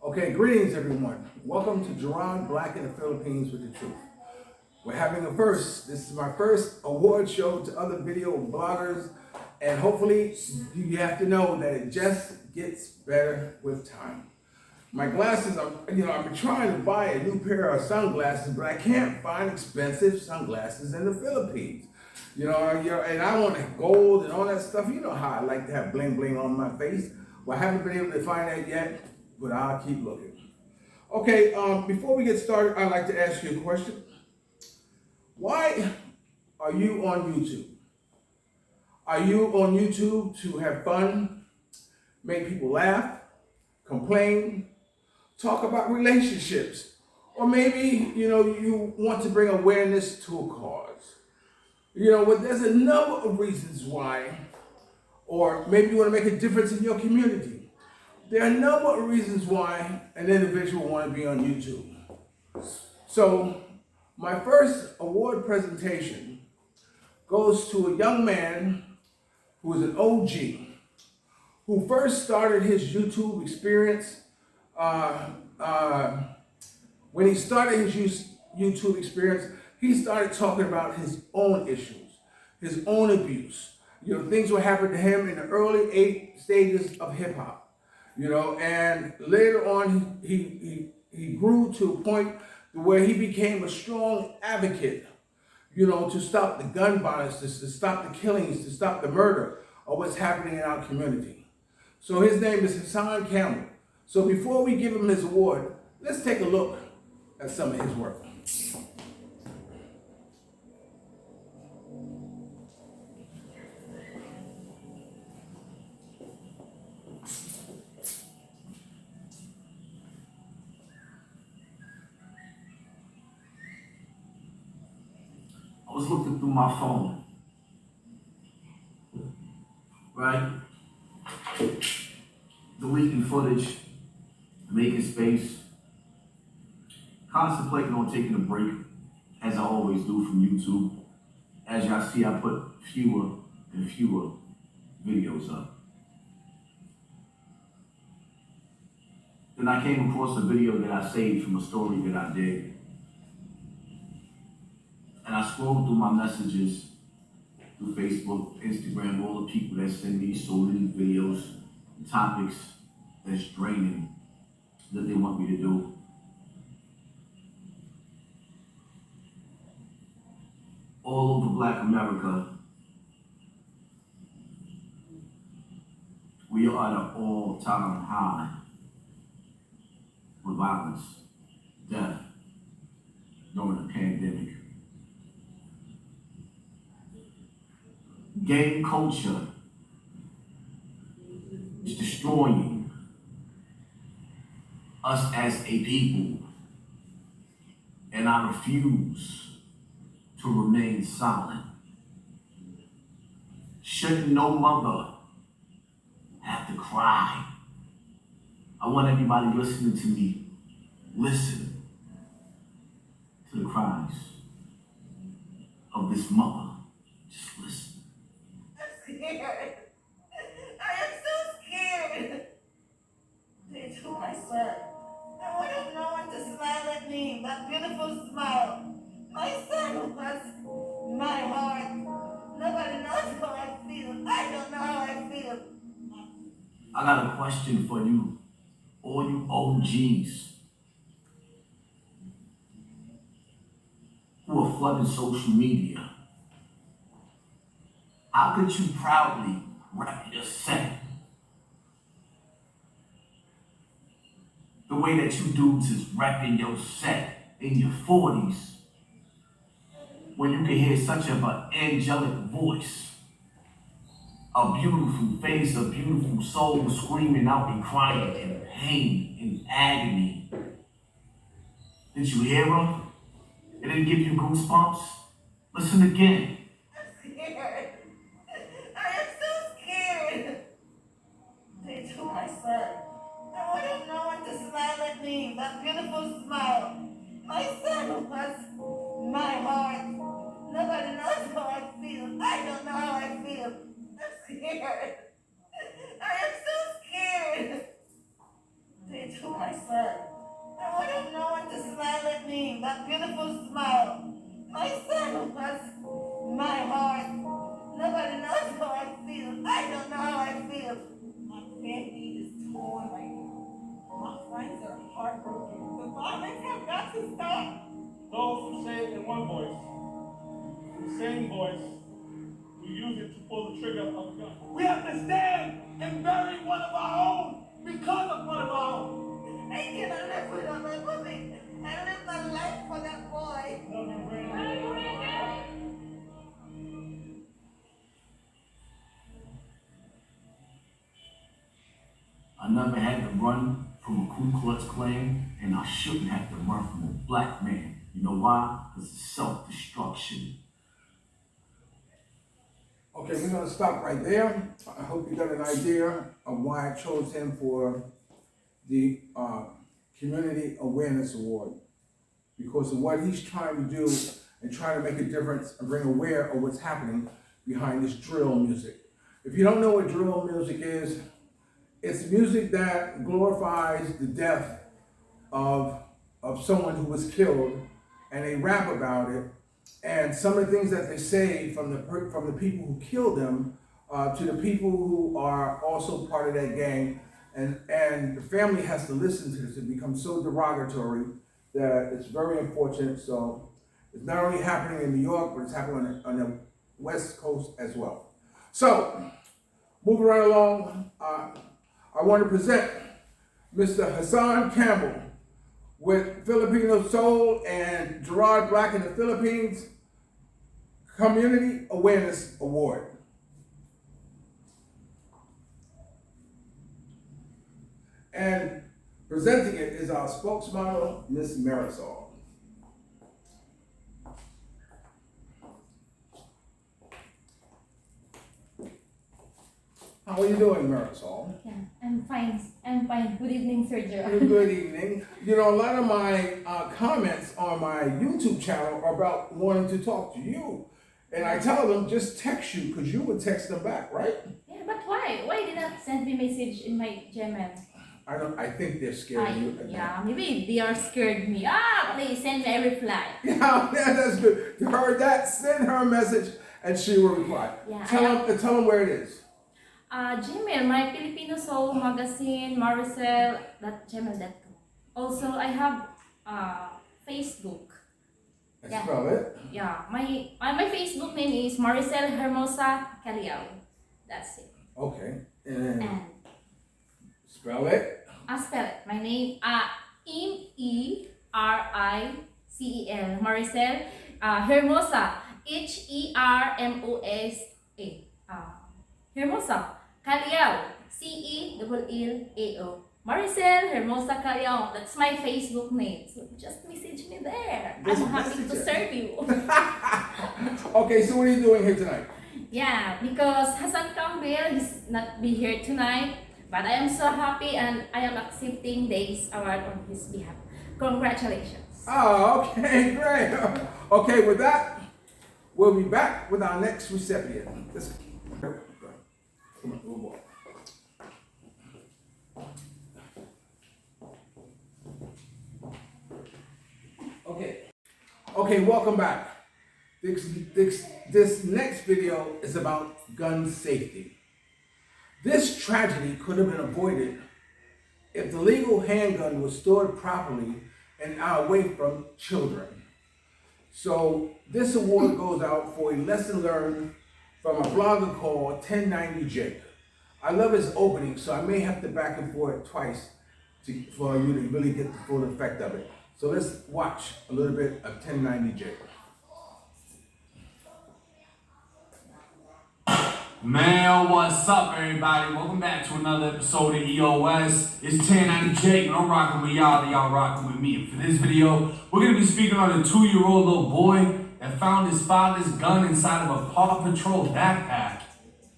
Okay, greetings everyone. Welcome to Gerard Black in the Philippines with the Truth. We're having a first. This is my first award show to other video bloggers, and hopefully you have to know that it just gets better with time. My glasses, I've been trying to buy a new pair of sunglasses, but I can't find expensive sunglasses in the Philippines. And I want gold and all that stuff. You know how I like to have bling bling on my face. Well, I haven't been able to find that yet, but I'll keep looking. Okay, before we get started, I'd like to ask you a question. Why are you on YouTube? Are you on YouTube to have fun, make people laugh, complain, talk about relationships, or maybe, you want to bring awareness to a cause? There's a number of reasons why, or maybe you want to make a difference in your community. There are a number of reasons why an individual want to be on YouTube. So, my first award presentation goes to a young man who is an OG, who first started his YouTube experience. When he started his YouTube experience, he started talking about his own issues, his own abuse. Things were happening to him in the early stages of hip hop. And later on, he grew to a point where he became a strong advocate, to stop the gun violence, to stop the killings, to stop the murder of what's happening in our community. So his name is Hassan Campbell. So before we give him his award, let's take a look at some of his work. I was looking through my phone, right? Deleting footage, making space, contemplating on taking a break, as I always do from YouTube. As y'all see, I put fewer and fewer videos up. Then I came across a video that I saved from a story that I did. And I scrolled through my messages through Facebook, Instagram, all the people that send me so many videos, topics that's draining that they want me to do. All over Black America, we are at an all-time high with violence, death, during the pandemic. Gang culture is destroying us as a people, and I refuse to remain silent. Shouldn't no mother have to cry? I want everybody listening to me, listen to the cries of this mother. Just listen. Scared. I am so scared. They took my son. I wanted no one to smile at me, that beautiful smile. My son was my heart. Nobody knows how I feel. I don't know how I feel. I got a question for you, all you OGs who are flooding social media. How could you proudly rep your set the way that you dudes is repping your set in your 40s when you can hear such of an angelic voice, a beautiful face, a beautiful soul screaming out and crying in pain, in agony? Did you hear her? It didn't give you goosebumps? Listen again. I'm scared. I am so scared. They took my son. I wanted no one to smile at me, that beautiful smile. My son was my heart. Nobody knows how I feel. I don't know how I feel. I'm scared. I am so scared. They to my son. I wanted no one to smile at me, that beautiful smile. My son was my heart. Nobody knows how I feel. I don't know how I feel. My baby is torn right now. My friends are heartbroken. The violence have got to stop. Those who say it in one voice, the same voice, who use it to pull the trigger of a gun. We have to stand and bury one of our own because of one of our own. I cannot live without my puppy. I live my life for that boy. Love you, Brandon. I never had to run from a Ku Klux Klan, and I shouldn't have to run from a black man. You know why? Because it's self-destruction. Okay, we're gonna stop right there. I hope you got an idea of why I chose him for the Community Awareness Award. Because of what he's trying to do and trying to make a difference and bring aware of what's happening behind this drill music. If you don't know what drill music is, it's music that glorifies the death of someone who was killed, and they rap about it. And some of the things that they say from the people who killed them to the people who are also part of that gang, and the family has to listen to this. It becomes so derogatory that it's very unfortunate. So it's not only happening in New York, but it's happening on the West Coast as well. So moving right along, I want to present Mr. Hassan Campbell with Filipino Soul and Gerard's Black in the Philippines Community Awareness Award. And presenting it is our spokesmodel, Miss Marisol. How are you doing, Marisol? Yeah, I'm fine. I'm fine. Good evening, Sir Gerard. Good evening. You know, a lot of my comments on my YouTube channel are about wanting to talk to you. And I tell them, just text you, because you would text them back, right? Yeah, but why? Why did not send me message in my Gmail? I think they're scared of you. Yeah, maybe they are scared me. Please send me a reply. Yeah, that's good. You heard that? Send her a message and she will reply. Yeah, Tell them where it is. Gmail, my Filipino Soul Magazine, Maricel.gmail.com. Also, I have Facebook. Yeah. Spell it. Yeah, my Facebook name is Maricel Hermosa Caliao. That's it. Okay. And spell it. Spell it. My name, M-E-R-I-C-E-L. Maricel Hermosa. Hermosa. Hermosa. Caliao. C-E-L-L-A-O. Maricel Hermosa Caliao. That's my Facebook name. So just message me there. I'm happy to serve you. Okay, so what are you doing here tonight? Yeah, because Hassan Campbell is not be here tonight. But I am so happy and I am accepting this award on his behalf. Congratulations. Oh, okay, great. Okay, with that, we'll be back with our next recipient. Come on, little boy. Okay, welcome back. This next video is about gun safety. This tragedy could have been avoided if the legal handgun was stored properly and away from children. So this award goes out for a lesson learned from a blogger called 1090J. I love his opening, so I may have to back and forth twice for you to really get the full effect of it. So let's watch a little bit of 1090J. Man, what's up, everybody? Welcome back to another episode of EOS. It's 1090J, and I'm rocking with y'all, and y'all rocking with me. And for this video, we're going to be speaking on a 2-year-old little boy that found his father's gun inside of a Paw Patrol backpack,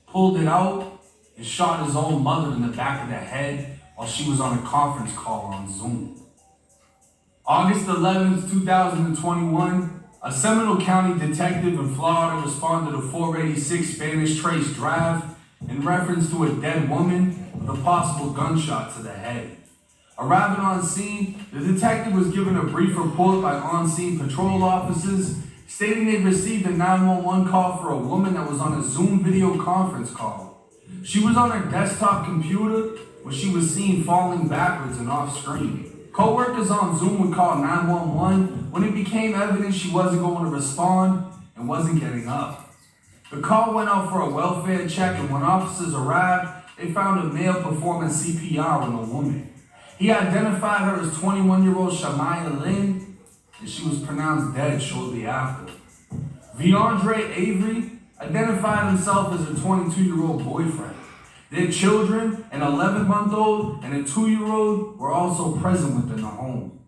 pulled it out, and shot his own mother in the back of the head while she was on a conference call on Zoom. August 11th, 2021, a Seminole County detective in Florida responded to 486 Spanish Trace Drive in reference to a dead woman with a possible gunshot to the head. Arriving on scene, the detective was given a brief report by on-scene patrol officers stating they received a 911 call for a woman that was on a Zoom video conference call. She was on her desktop computer when she was seen falling backwards and off screen. Co-workers on Zoom would call 911 when it became evident she wasn't going to respond and wasn't getting up. The call went out for a welfare check, and when officers arrived, they found a male performing CPR on a woman. He identified her as 21-year-old Shamaya Lynn, and she was pronounced dead shortly after. Viandre Avery identified himself as her 22-year-old boyfriend. Their children, an 11-month-old and a 2-year-old, were also present within the home.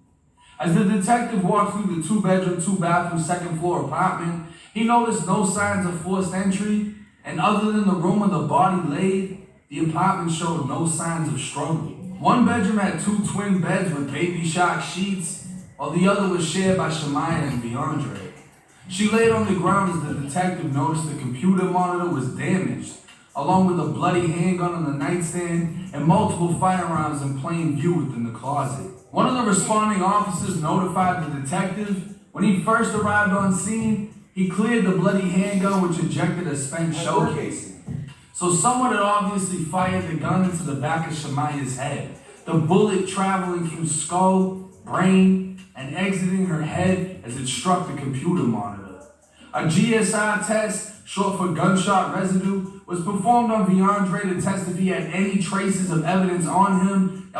As the detective walked through the 2-bedroom, 2-bathroom, second-floor apartment, he noticed no signs of forced entry, and other than the room where the body laid, the apartment showed no signs of struggle. One bedroom had 2 twin beds with baby shock sheets, while the other was shared by Shamaya and Viandre. She laid on the ground as the detective noticed the computer monitor was damaged, along with a bloody handgun on the nightstand and multiple firearms in plain view within the closet. One of the responding officers notified the detective when he first arrived on scene, he cleared the bloody handgun which ejected a spent shell casing. So someone had obviously fired the gun into the back of Shamaya's head, the bullet traveling through skull, brain, and exiting her head as it struck the computer monitor. A GSI test, short for gunshot residue, was performed on Viandre to test if he had any traces of evidence on him.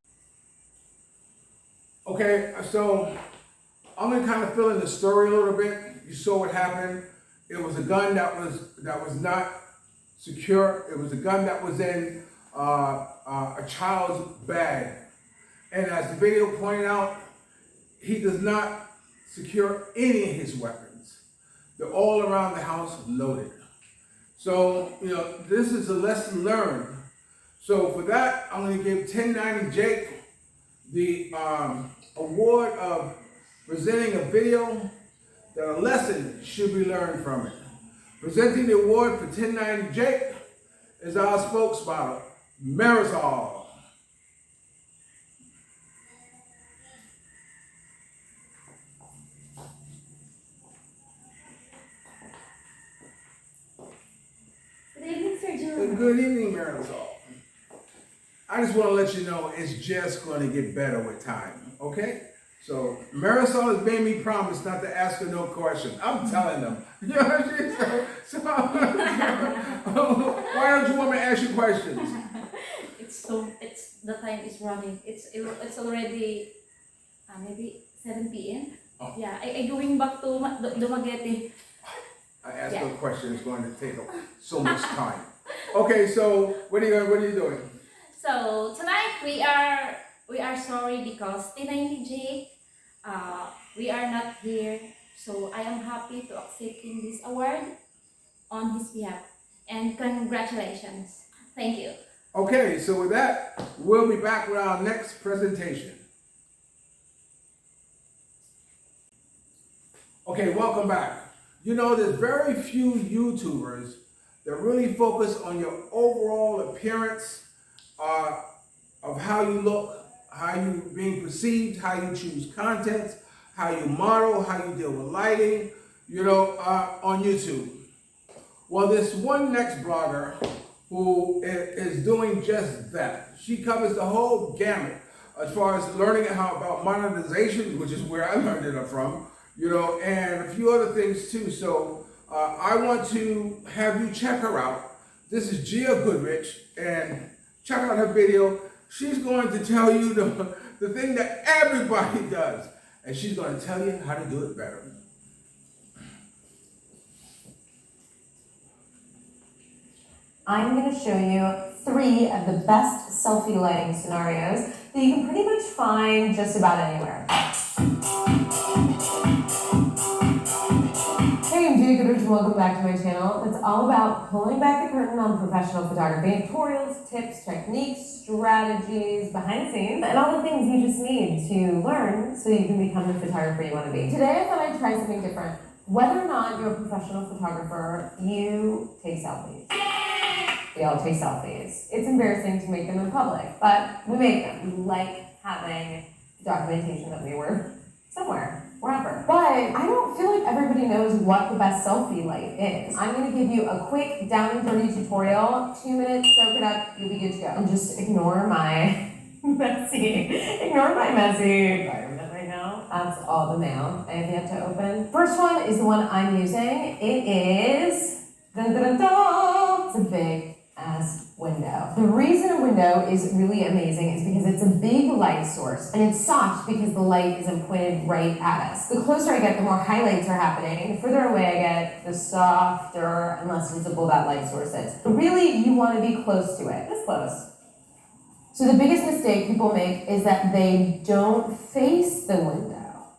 Okay, so I'm gonna kind of fill in the story a little bit. You saw what happened. It was a gun that was not secure. It was a gun that was in a child's bag. And as the video pointed out, he does not secure any of his weapons. They're all around the house loaded. So, you know, this is a lesson learned. So for that, I'm gonna give 1090 Jake the award of presenting a video that a lesson should be learned from it. Presenting the award for 1090 Jake is our spokesmodel, Marisol. Good evening, Sir Joe. Good evening, Marisol. I just want to let you know it's just going to get better with time, okay? So Marisol has made me promise not to ask her no questions. I'm telling them. You know what I'm saying? So why don't you want me to ask you questions? It's the time is running. It's already maybe 7 p.m. Oh. Yeah, I going back to Dumaguete. I asked no question. It's going to take so much time. Okay, so what are you doing? So tonight we are sorry because 1090 Jake, we are not here. So I am happy to accepting this award on his behalf, and congratulations. Thank you. Okay, so with that, we'll be back with our next presentation. Okay, welcome back. You know, there's very few YouTubers that really focus on your overall appearance, of how you look, how you being perceived, how you choose content, how you model, how you deal with lighting, you know, on YouTube. Well, this one next blogger who is doing just that. She covers the whole gamut as far as learning about monetization, which is where I learned it from, you know, and a few other things too. So I want to have you check her out. This is Goodrich, and check out her video. She's going to tell you the thing that everybody does, and she's going to tell you how to do it better. I'm going to show you 3 of the best selfie lighting scenarios that you can pretty much find just about anywhere. Hey, I'm Goodrich, and welcome back to my channel. It's all about pulling back the curtain on professional photography, tutorials, tips, techniques, strategies, behind the scenes, and all the things you just need to learn so you can become the photographer you want to be. Today I thought I'd try something different. Whether or not you're a professional photographer, you take selfies. We all take selfies. It's embarrassing to make them in public, but we make them. We like having documentation that we were somewhere, wherever. But I don't feel like everybody knows what the best selfie light is. I'm gonna give you a quick down and dirty tutorial, 2 minutes, soak it up, you'll be good to go. And just ignore my messy environment right now. That's all the mail I have yet to open. First one is the one I'm using. It is, dun, dun, dun, dun. It's a big ass window. The reason a window is really amazing is because it's a big light source, and it's soft because the light isn't pointed right at us. The closer I get, the more highlights are happening. The further away I get, the softer and less visible that light source is. But really, you want to be close to it, this close. So the biggest mistake people make is that they don't face the window.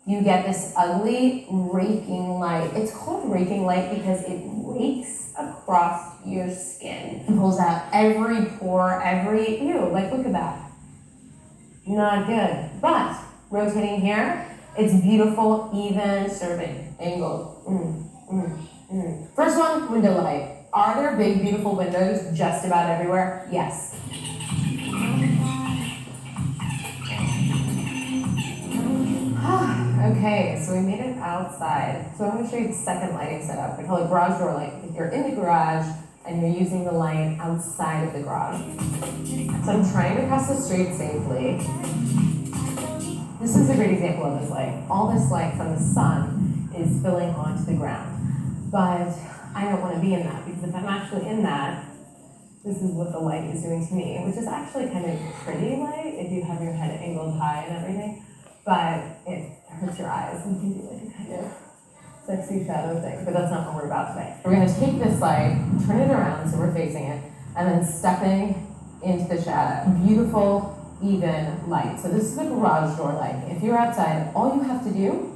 You get this ugly raking light. It's called raking light because it rakes across your skin. It pulls out every pore, like look at that. Not good. But rotating here, it's beautiful, even serving angle. First one, window light. Are there big, beautiful windows just about everywhere? Yes. Okay, so we made it outside. So I'm going to show you the second lighting setup. We call it garage door light. If you're in the garage and you're using the light outside of the garage. So I'm trying to cross the street safely. This is a great example of this light. All this light from the sun is spilling onto the ground. But I don't want to be in that, because if I'm actually in that, this is what the light is doing to me, which is actually kind of pretty light if you have your head angled high and everything. But it hurts your eyes and can do like a kind of sexy shadow thing, but that's not what we're about today. We're gonna take this light, turn it around so we're facing it, and then stepping into the shadow. Beautiful, even light. So this is the garage door light. If you're outside, all you have to do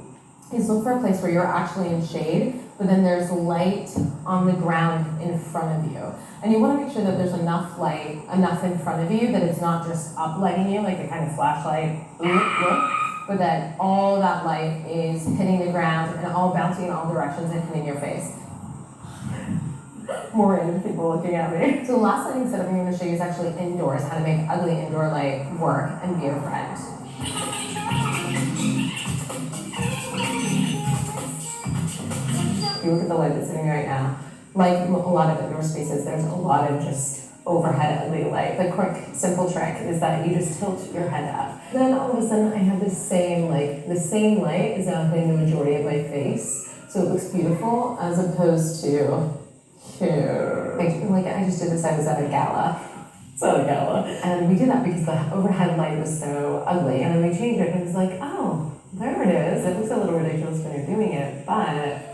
is look for a place where you're actually in shade, but then there's light on the ground in front of you. And you wanna make sure that there's enough light, enough in front of you, that it's not just uplighting you, like the kind of flashlight, but that all that light is hitting the ground and all bouncing in all directions and hitting your face. More random people looking at me. So the last lighting setup I'm going to show you is actually indoors, how to make ugly indoor light work and be a friend. If you look at the light that's sitting right now, like a lot of indoor spaces, there's a lot of just overhead ugly light. The quick, simple trick is that you just tilt your head up. Then all of a sudden I have the same light is now hitting the majority of my face. So it looks beautiful as opposed to here. Like I just did this, I was at a gala. It's not a gala. And we did that because the overhead light was so ugly. And then we changed it and it was like, oh, there it is. It looks a little ridiculous when you're doing it, but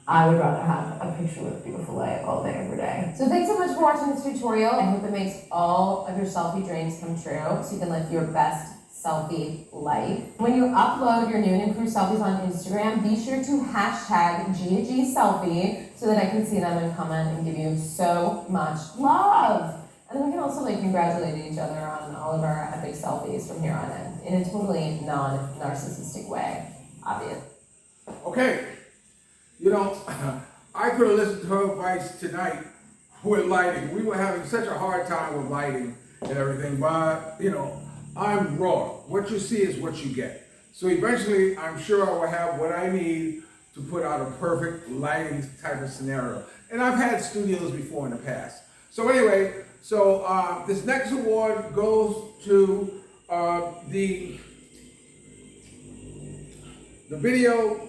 I would rather have a picture with beautiful light all day, every day. So thanks so much for watching this tutorial. I hope it makes all of your selfie dreams come true so you can live your best selfie life. When you upload your new and improved selfies on Instagram, be sure to hashtag #GAGselfie so that I can see them and comment and give you so much love. And then we can also congratulate each other on all of our epic selfies from here on in a totally non-narcissistic way, obvious. Okay. I could have listened to her advice tonight with lighting. We were having such a hard time with lighting and everything, but, I'm raw. What you see is what you get. So eventually, I'm sure I will have what I need to put out a perfect lighting type of scenario. And I've had studios before in the past. So anyway, this next award goes to the video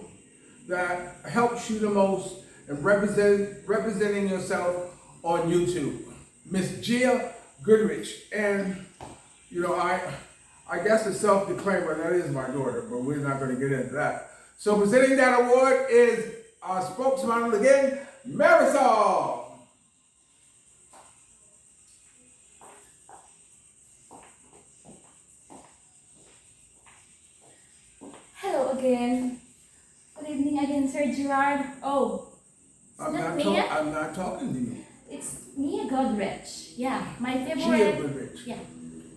that helps you the most in representing yourself on YouTube. Miss Goodrich. And I guess a self-declaimed, that is my daughter, but we're not going to get into that. So presenting that award is our spokesmodel again, Marisol. Hello again. Good evening again, Sir Gerard. Oh, I'm not talking to you. It's Mia Goodrich. Yeah, my favorite. Gia Goodrich. Yeah.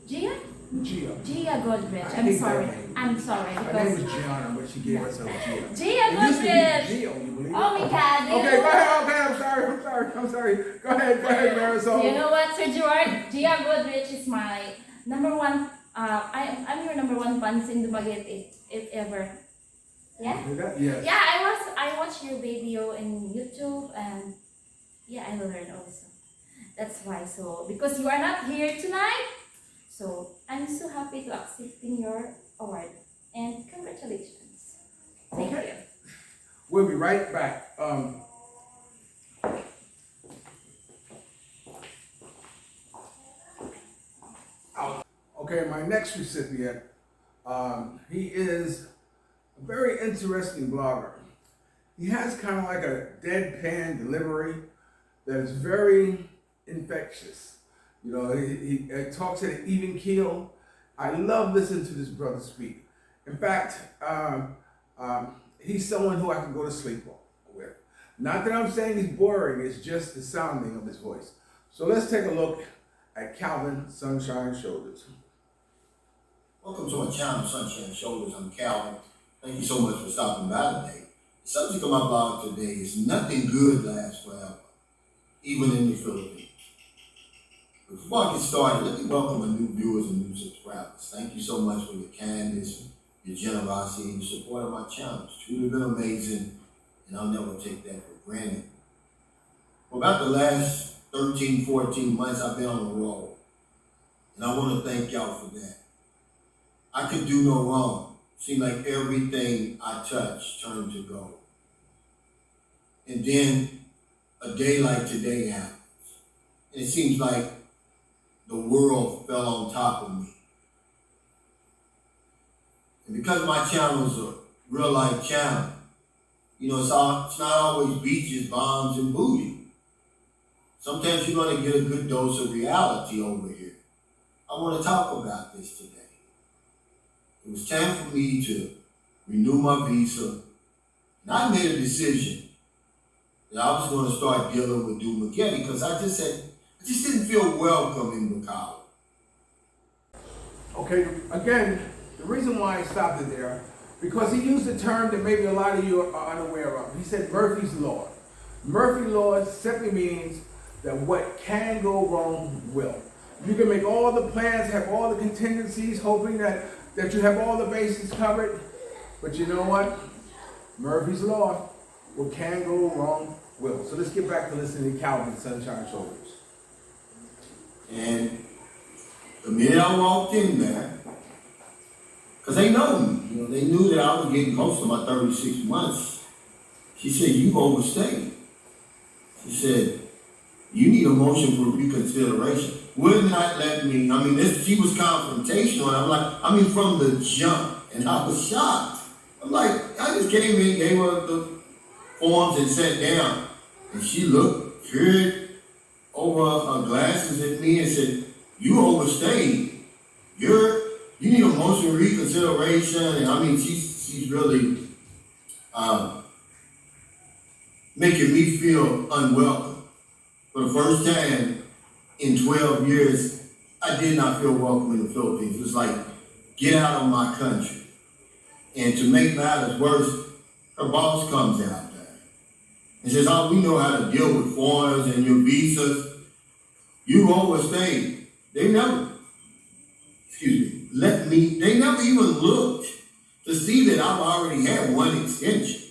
Gia? Gia Goodrich. I I'm hate sorry. that name. I'm sorry. Her Because name is Gianna, but she gave herself Gia. Gia It used to be Goodrich. Gio, you believe it? Oh my God. Okay, go ahead. Okay, I'm sorry. Go ahead, Marisol. You know what, Sir Gerard? Gia Goodrich is my number one I'm your number one fans in Dumaguete, if ever. Yeah? Yes. Yeah, I watch your video in YouTube, and yeah, I learned also. That's why. So because you are not here tonight, so I'm so happy to accepting your award, and congratulations. Thank you. We'll be right back. Okay, my next recipient, he is a very interesting blogger. He has kind of like a deadpan delivery that is very infectious. You know, he talks at an even keel. I love listening to this brother speak. In fact, he's someone who I can go to sleep with. Not that I'm saying he's boring, it's just the sounding of his voice. So let's take a look at Calvin Sunshine Shoulders. Welcome to my channel, Sunshine Shoulders. I'm Calvin. Thank you so much for stopping by today. The subject of my blog today is nothing good lasts forever, even in the Philippines. Before I get started, let me welcome my new viewers and new subscribers. Thank you so much for your kindness, your generosity, and your support of my channel. It's truly been amazing, and I'll never take that for granted. For about the last 13, 14 months, I've been on the road, and I want to thank y'all for that. I could do no wrong. Seemed like everything I touched turned to gold. And then a day like today happens. And it seems like the world fell on top of me. And because my channel is a real life channel, you know, it's not always beaches, bombs, and booty. Sometimes you're going to get a good dose of reality over here. I want to talk about this today. It was time for me to renew my visa, and I made a decision that I was going to start dealing with Dumaguete because I just didn't feel welcome in Bacau. Okay, again, the reason why I stopped it there, because he used a term that maybe a lot of you are unaware of. He said Murphy's Law. Murphy's Law simply means that what can go wrong will. You can make all the plans, have all the contingencies, hoping that you have all the bases covered, but you know what? Murphy's Law, what can go wrong will. So let's get back to listening to Calvin Sunshine Shoulders. And the minute I walked in there, because they know me, you know, they knew that I was getting close to my 36 months. She said, "You've overstayed." She said, "You need a motion for reconsideration." Would not let me, she was confrontational, and I'm like, from the jump, and I was shocked. I'm like, I just came in, gave her the forms and sat down, and she looked, peered over her glasses at me and said, "You overstayed. You need a motion for reconsideration," and she's really making me feel unwelcome. For the first time in 12 years, I did not feel welcome in the Philippines. It was like, get out of my country. And to make matters worse, her boss comes out there and says, "Oh, we know how to deal with foreigners and your visas. You overstayed." They never even looked to see that I've already had one extension.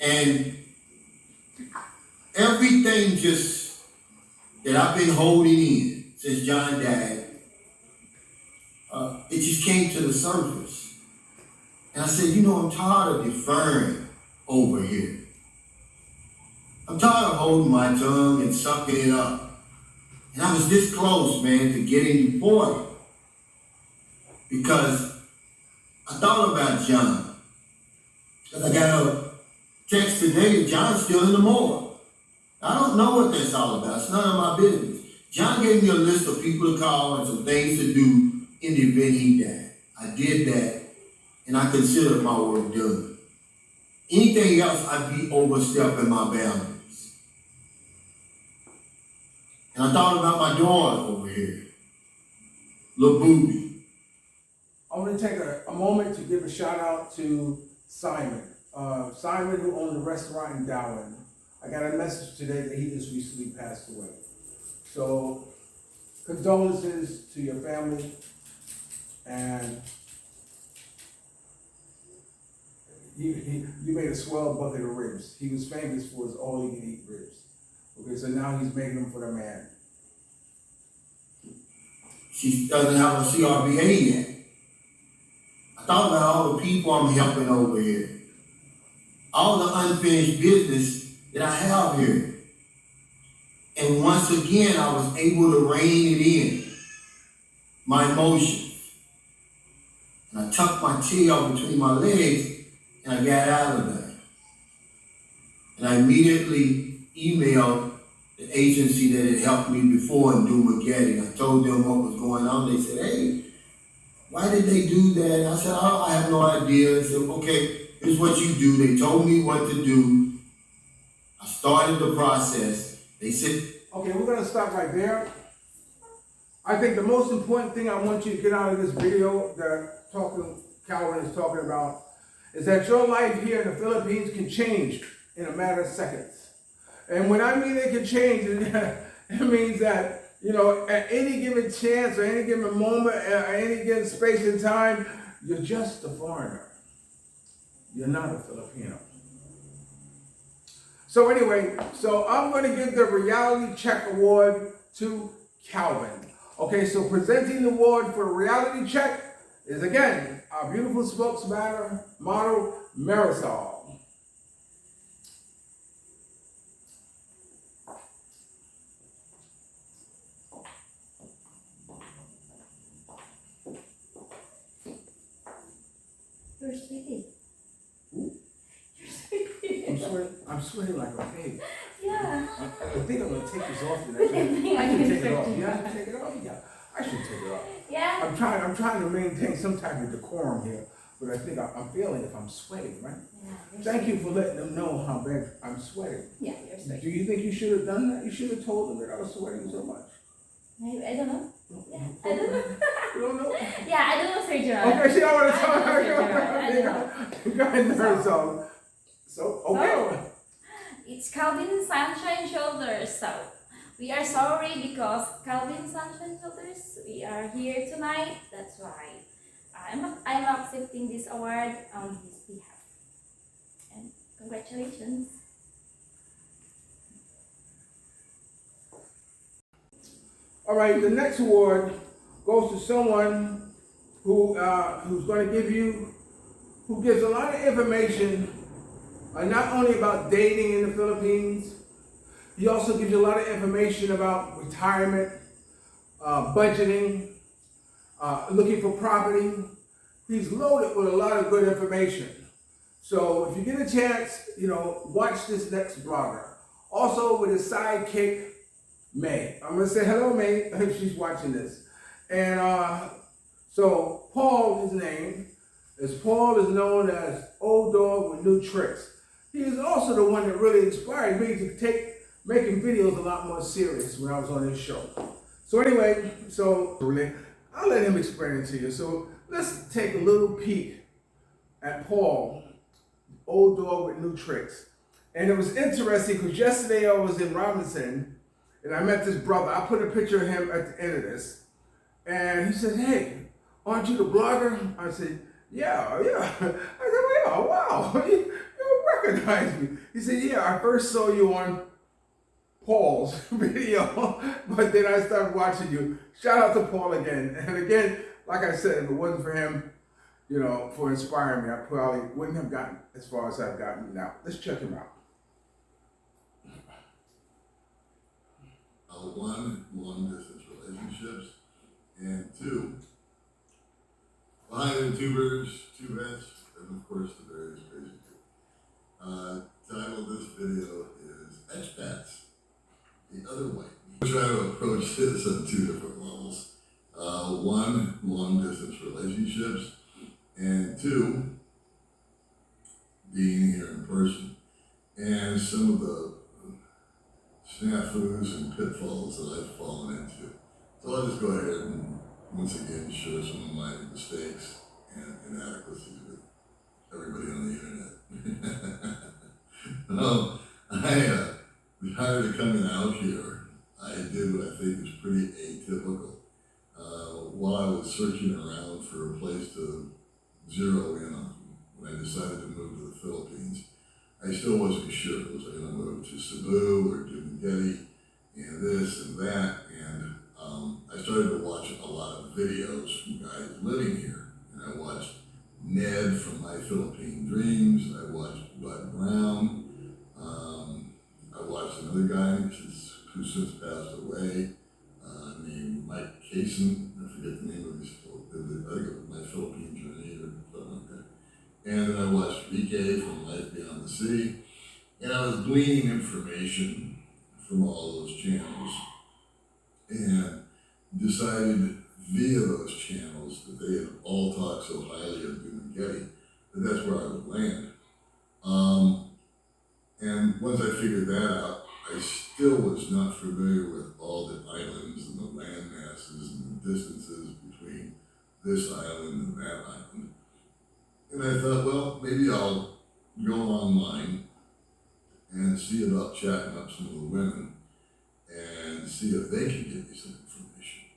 And everything that I've been holding in since John died, it just came to the surface. And I said, I'm tired of deferring over here. I'm tired of holding my tongue and sucking it up. And I was this close, man, to getting deported. Because I thought about John. Because I got a text today that John's still in the morgue. I don't know what that's all about. It's none of my business. John gave me a list of people to call and some things to do in the event he died. I did that, and I considered my work done. Anything else, I'd be overstepping my boundaries. And I thought about my daughter over here, little Booby. I want to take a moment to give a shout out to Simon. Simon, who owned a restaurant in Darwin. I got a message today that he just recently passed away. So condolences to your family, and you made a swell bucket of ribs. He was famous for his all-you-can-eat ribs. Okay, so now he's making them for the man. She doesn't have a CRBA yet. I thought about all the people I'm helping over here. All the unfinished business that I have here. And once again, I was able to rein it in. My emotions. And I tucked my tail between my legs and I got out of there. And I immediately emailed the agency that had helped me before in Dumageddon. I told them what was going on. They said, hey, why did they do that? And I said, oh, I have no idea. They said, okay, here's what you do. They told me what to do. I started the process. They said, okay, we're gonna stop right there. I think the most important thing I want you to get out of this video that Calvin is talking about is that your life here in the Philippines can change in a matter of seconds. And when I mean it can change, it means that, you know, at any given chance or any given moment, or any given space and time, you're just a foreigner. You're not a Filipino. So anyway, so I'm going to give the Reality Check Award to Calvin. Okay, so presenting the award for Reality Check is again our beautiful spokesman model, Marisol. You're sweetie. Ooh. You're sweetie. I'm sweating like a pig. Yeah. I think I'm gonna take this off Good today. thing I I should can take it off. stretch Yeah, I it. should take it off. Yeah, I should take it off. Yeah. I'm trying to maintain some type of decorum here, but I think I'm feeling if I'm sweating, right? Yeah, Thank you for letting them know how bad I'm sweating. Yeah, you're sweet. Do you think you should have done that? You should have told them that I was sweating so much. I don't know. Yeah, I don't know. You don't know? Yeah, I don't know, Sir Gerard. Okay, she don't want to I talk. don't know, Sir Gerard. I don't know. Go ahead and turn so. So, okay. So, it's Calvin Sunshine Shoulders. So, we are sorry because Calvin Sunshine Shoulders, we are here tonight. That's why I'm accepting this award on his behalf. And congratulations. All right, the next award goes to someone who's going to who gives a lot of information, not only about dating in the Philippines, he also gives you a lot of information about retirement, budgeting, looking for property. He's loaded with a lot of good information. So if you get a chance, you know, watch this next blogger. Also with his sidekick, May. I'm gonna say hello, May, if she's watching this. And so Paul, his name, Paul is known as Old Dog with New Tricks. He is also the one that really inspired me to take making videos a lot more serious when I was on his show. So anyway, I'll let him explain it to you. So let's take a little peek at Paul, Old Dog with New Tricks. And it was interesting because yesterday I was in Robinson and I met this brother. I put a picture of him at the end of this. And he said, hey, aren't you the blogger? I said, yeah. I said, well, yeah, wow, you recognize me. He said, yeah, I first saw you on Paul's video, but then I started watching you. Shout out to Paul again. And again, like I said, if it wasn't for him, you know, for inspiring me, I probably wouldn't have gotten as far as I've gotten now. Let's check him out. One, long-distance relationships, and two, behind the tubers, two vets, and of course the various crazy two. Title of this video is Expats, the Other Way. I'm trying to approach this on two different levels. One, long-distance relationships, and two, being here in person. And some of the snafus and pitfalls that I've fallen into. So I'll just go ahead and once again share some of my mistakes and inadequacies with everybody on the internet. Prior to coming out here, I did what I think is pretty atypical. While I was searching around for a place to zero in on when I decided to move to the Philippines, I still wasn't sure. Was I going to move to Cebu or to P.B.G and this and that? And I started to watch a lot of videos from guys living here. And I watched Ned from My Philippine Dreams. I watched Bud Brown. I watched another guy who since passed away, named Mike Cason. I forget the name of his, I think it was My Philippine Journey or something like that. And then I watched Enrique from Life Beyond the Sea. And I was gleaning information from all those channels and decided via those channels that they had all talked so highly of P.B.G that that's where I would land. And once I figured that out, I still was not familiar with all the islands and the land masses and the distances between this island and that island. And I thought, well, maybe I'll go online and see about chatting up some of the women and see if they can give me some information.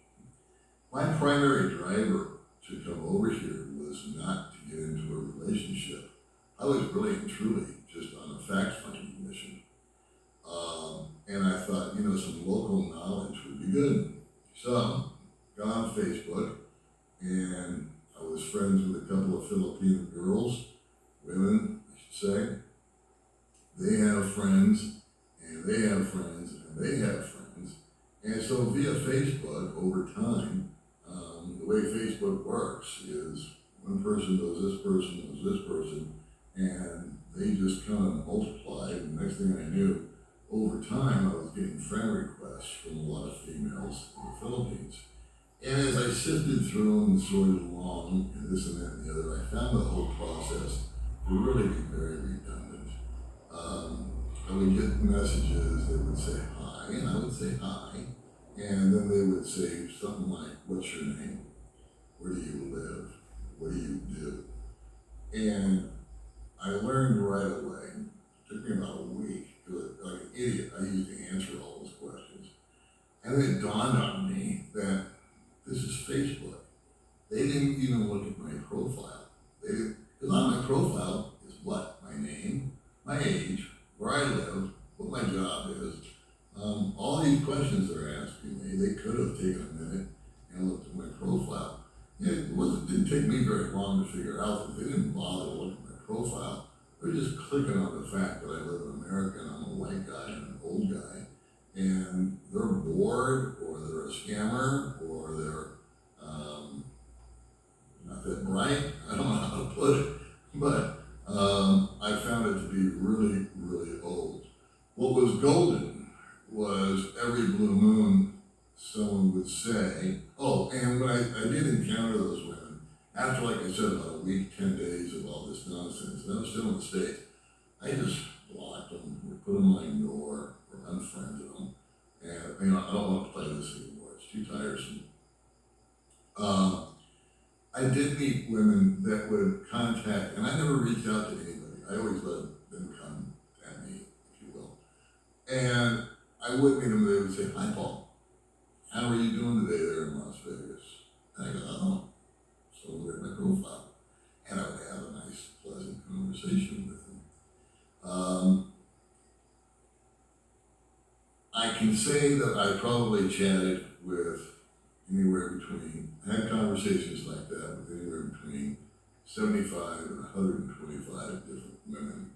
My primary driver to come over here was not to get into a relationship. I was really and truly just on a fact-finding mission. And I thought, some local knowledge would be good. So, got on Facebook, and I was friends with a couple of Filipino girls, women, I should say. They have friends, and they have friends, and they have friends. And so via Facebook, over time, the way Facebook works is one person knows this person, and they just kind of multiplied. And the next thing I knew, over time, I was getting friend requests from a lot of females in the Philippines. And as I sifted through them and sorted along, and this and that and the other, I found the whole process to really be very redundant. I would get messages that would say hi, and I would say hi, and then they would say something like, "What's your name? Where do you live? What do you do?" And I learned right away, it took me about a week, like an idiot, I used to answer all those questions. And then it dawned on me that this is Facebook. They didn't even look at my profile. They didn't, because on my profile is what? My name, my age, where I live, what my job is. All these questions they're asking me, they could have taken a minute and looked at my profile. It didn't take me very long to figure out that they didn't bother to look at my profile. They're just clicking on the fact that I live in America and I'm a white guy and an old guy. And they're bored, or they're a scammer, or they're not that bright. I don't know how to put it. But I found it to be really, really old. What was golden was every blue moon someone would say, oh, and when I did encounter those women, after, like I said, about a week, 10 days of all this nonsense, and I was still in the States, I just blocked them, or put them on ignore, or unfriended them. And, I don't want to play this anymore. It's too tiresome. I did meet women that would contact, and I never reached out to anybody. I always let them come at me, if you will. And I would meet them, they would say, "Hi, Paul. How are you doing today there in Las Vegas?" And I go, "Oh, so read my profile." And I would have a nice, pleasant conversation with them. I can say that I probably chatted with anywhere between, had conversations like that with anywhere between 75 and 125 different women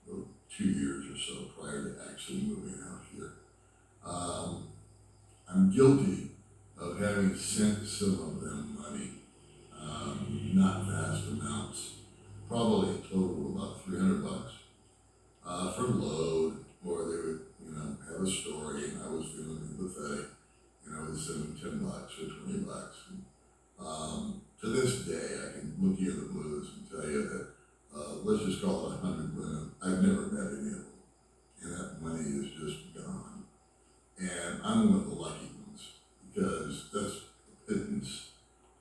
for 2 years or so prior to actually moving out here. I'm guilty of having sent some of them money, not vast amounts, probably a total of about $300 for load, or they would, have a story and I was feeling empathetic, and I would send them $10 or $20. To this day, I can look you in the blues and tell you that, let's just call it 100 women. I've never met any of them, and that money is just gone. And I'm one of the lucky ones, because that's a pittance.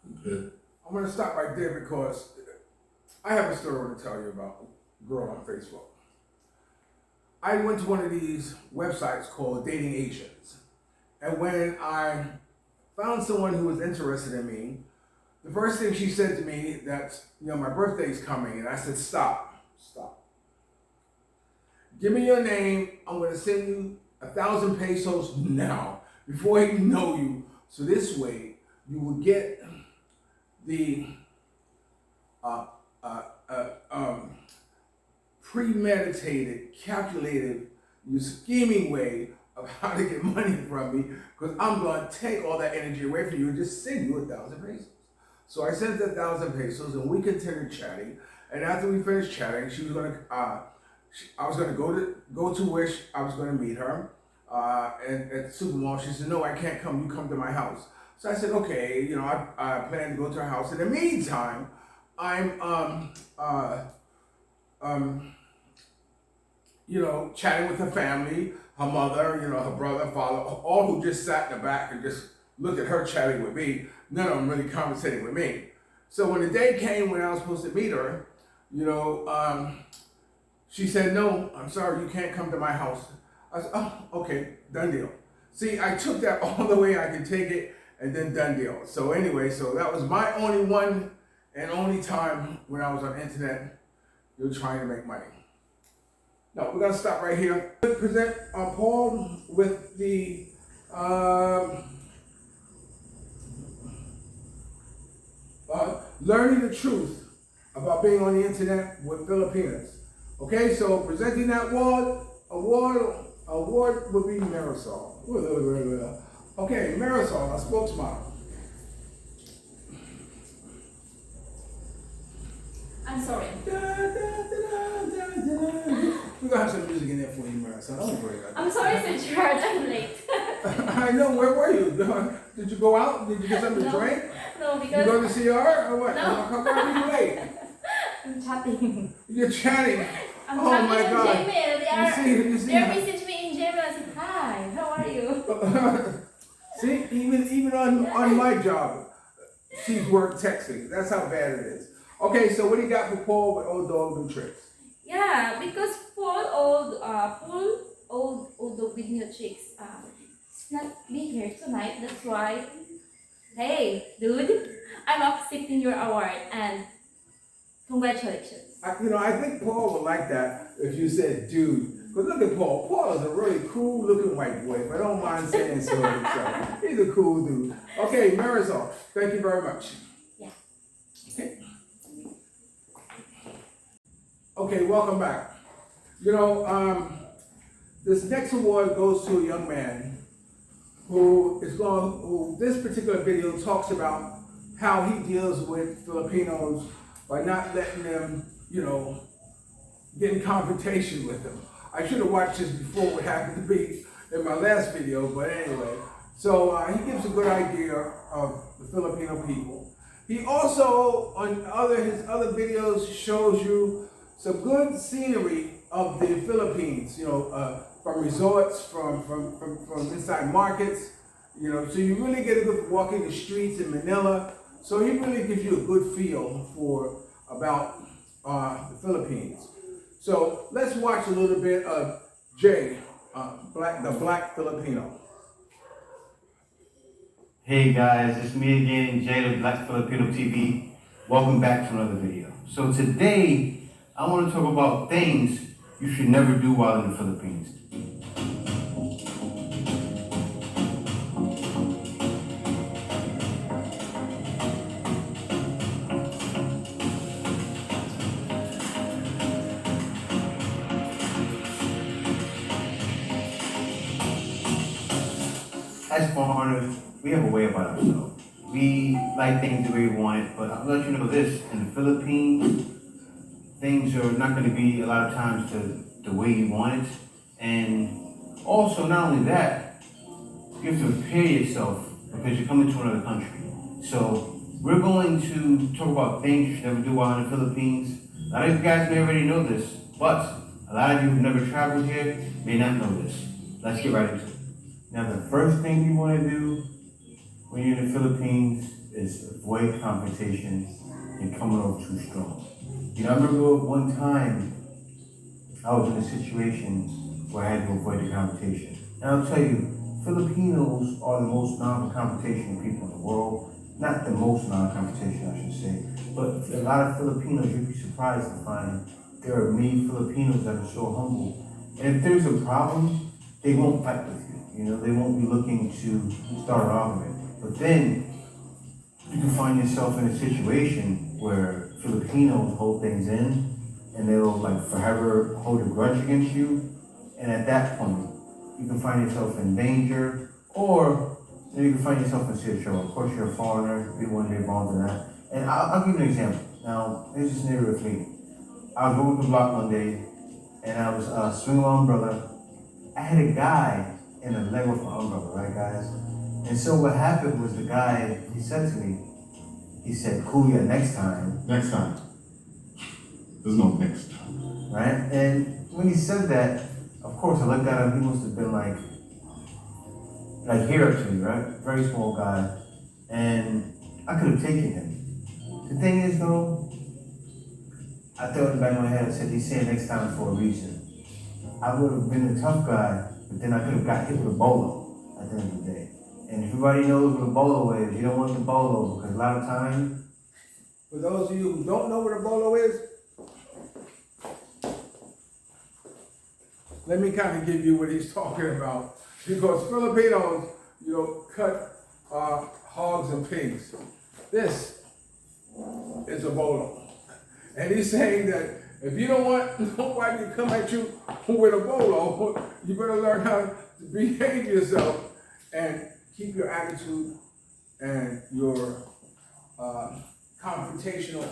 I'm going to stop right there because I have a story to tell you about a girl on Facebook. I went to one of these websites called Dating Asians, And when I found someone who was interested in me, the first thing she said to me that, my birthday's coming, and I said, stop. Give me your name. I'm going to send you 1,000 pesos now before I even know you. So this way you will get the premeditated, calculated, scheming way of how to get money from me, because I'm going to take all that energy away from you and just send you 1,000 pesos. So I sent 1,000 pesos and we continued chatting. And after we finished chatting, she was going to, I was going to go to where I was going to meet her and at the supermarket. She said, no, I can't come. You come to my house. So I said, okay, I plan to go to her house. In the meantime, I'm, chatting with her family, her mother, her brother, father, all who just sat in the back and just looked at her chatting with me. None of them really conversating with me. So when the day came when I was supposed to meet her, she said, no, I'm sorry, you can't come to my house. I said, oh, okay, done deal. See, I took that all the way I could take it, and then done deal. So anyway, so that was my only one and only time when I was on the internet, trying to make money. Now, we're going to stop right here. Present Paul with the learning the truth about being on the internet with Filipinas. Okay, so presenting that award would be Marisol. Okay, Marisol, our spokesmodel. I'm sorry. We're gonna have some music in there for you, Marisol. Don't worry about that. I'm sorry, Sir Gerard, I'm late. I know, where were you? Did you go out? Did you get something to drink? No, because... You go to see her or what? No. How come are you late? I'm chatting. You're chatting? I'm Oh chatting my in God. Gmail. You see They message me in Gmail. I said, hi, how are you? See, even on my job, she's work texting. That's how bad it is. Okay, so what do you got for Paul with old dog new tricks? Yeah, because Paul old dog with new chicks, it's not be here tonight. That's why, hey, dude, I'm accepting your award and congratulations. I think Paul would like that if you said dude. But look at Paul. Paul is a really cool looking white boy, but I don't mind saying so himself. He's a cool dude. Okay, Marisol, thank you very much. Yeah. Okay. Okay, welcome back. This next award goes to a young man who this particular video talks about how he deals with Filipinos by not letting them, get in confrontation with them. I should have watched this before what happened to be in my last video, but anyway. So he gives a good idea of the Filipino people. He also, on his other videos, shows you some good scenery of the Philippines, from resorts, from inside markets, so you really get a good walking the streets in Manila. So he really gives you a good feel about the Philippines. So let's watch a little bit of Jay, the Black Filipino. Hey guys, it's me again, Jay, the Black Filipino TV. Welcome back to another video. So today, I want to talk about things you should never do while in the Philippines. As foreigners, we have a way about ourselves. We like things the way we want it, but I'll let you know this, in the Philippines, things are not going to be a lot of times the way you want it. And also, not only that, you have to prepare yourself because you're coming to another country. So we're going to talk about things you should never do while in the Philippines. A lot of you guys may already know this, but a lot of you who've never traveled here may not know this. Let's get right into it. Now, the first thing you want to do when you're in the Philippines is avoid confrontation and coming off too strong. I remember one time I was in a situation where I had to avoid the confrontation. And I'll tell you, Filipinos are the most non-confrontational people in the world. Not the most non-confrontational, I should say. But a lot of Filipinos, you'd be surprised to find there are many Filipinos that are so humble. And if there's a problem, they won't fight with you. You know, they won't be looking to start an argument. But then you can find yourself in a situation where Filipinos hold things in and they'll like forever hold a grudge against you. And at that point, you can find yourself in danger, or you can find yourself in serious trouble. Of course, you're a foreigner, you want to be involved in that. And I'll give you an example. Now, here's a scenario with me. I was walking the block one day, and I was swinging my umbrella. I had a guy in a leg with my umbrella, right, guys? And so what happened was the guy, he said to me, he said, "Cool, yeah, next time." Next time. There's no next time. Right? And when he said that, of course, I looked at him, he must have been like here up to me, right? Very small guy. And I could have taken him. The thing is, though, I thought in the back of my head, I said, he's saying next time for a reason. I would have been a tough guy, but then I could have got hit with a bolo at the end of the day. And everybody knows what a bolo is. You don't want the bolo because a lot of times. For those of you who don't know what a bolo is, let me kind of give you what he's talking about. Because Filipinos, you know, cut hogs and pigs. This is a bolo. And he's saying that if you don't want nobody to come at you with a bolo, you better learn how to behave yourself and keep your attitude and your confrontational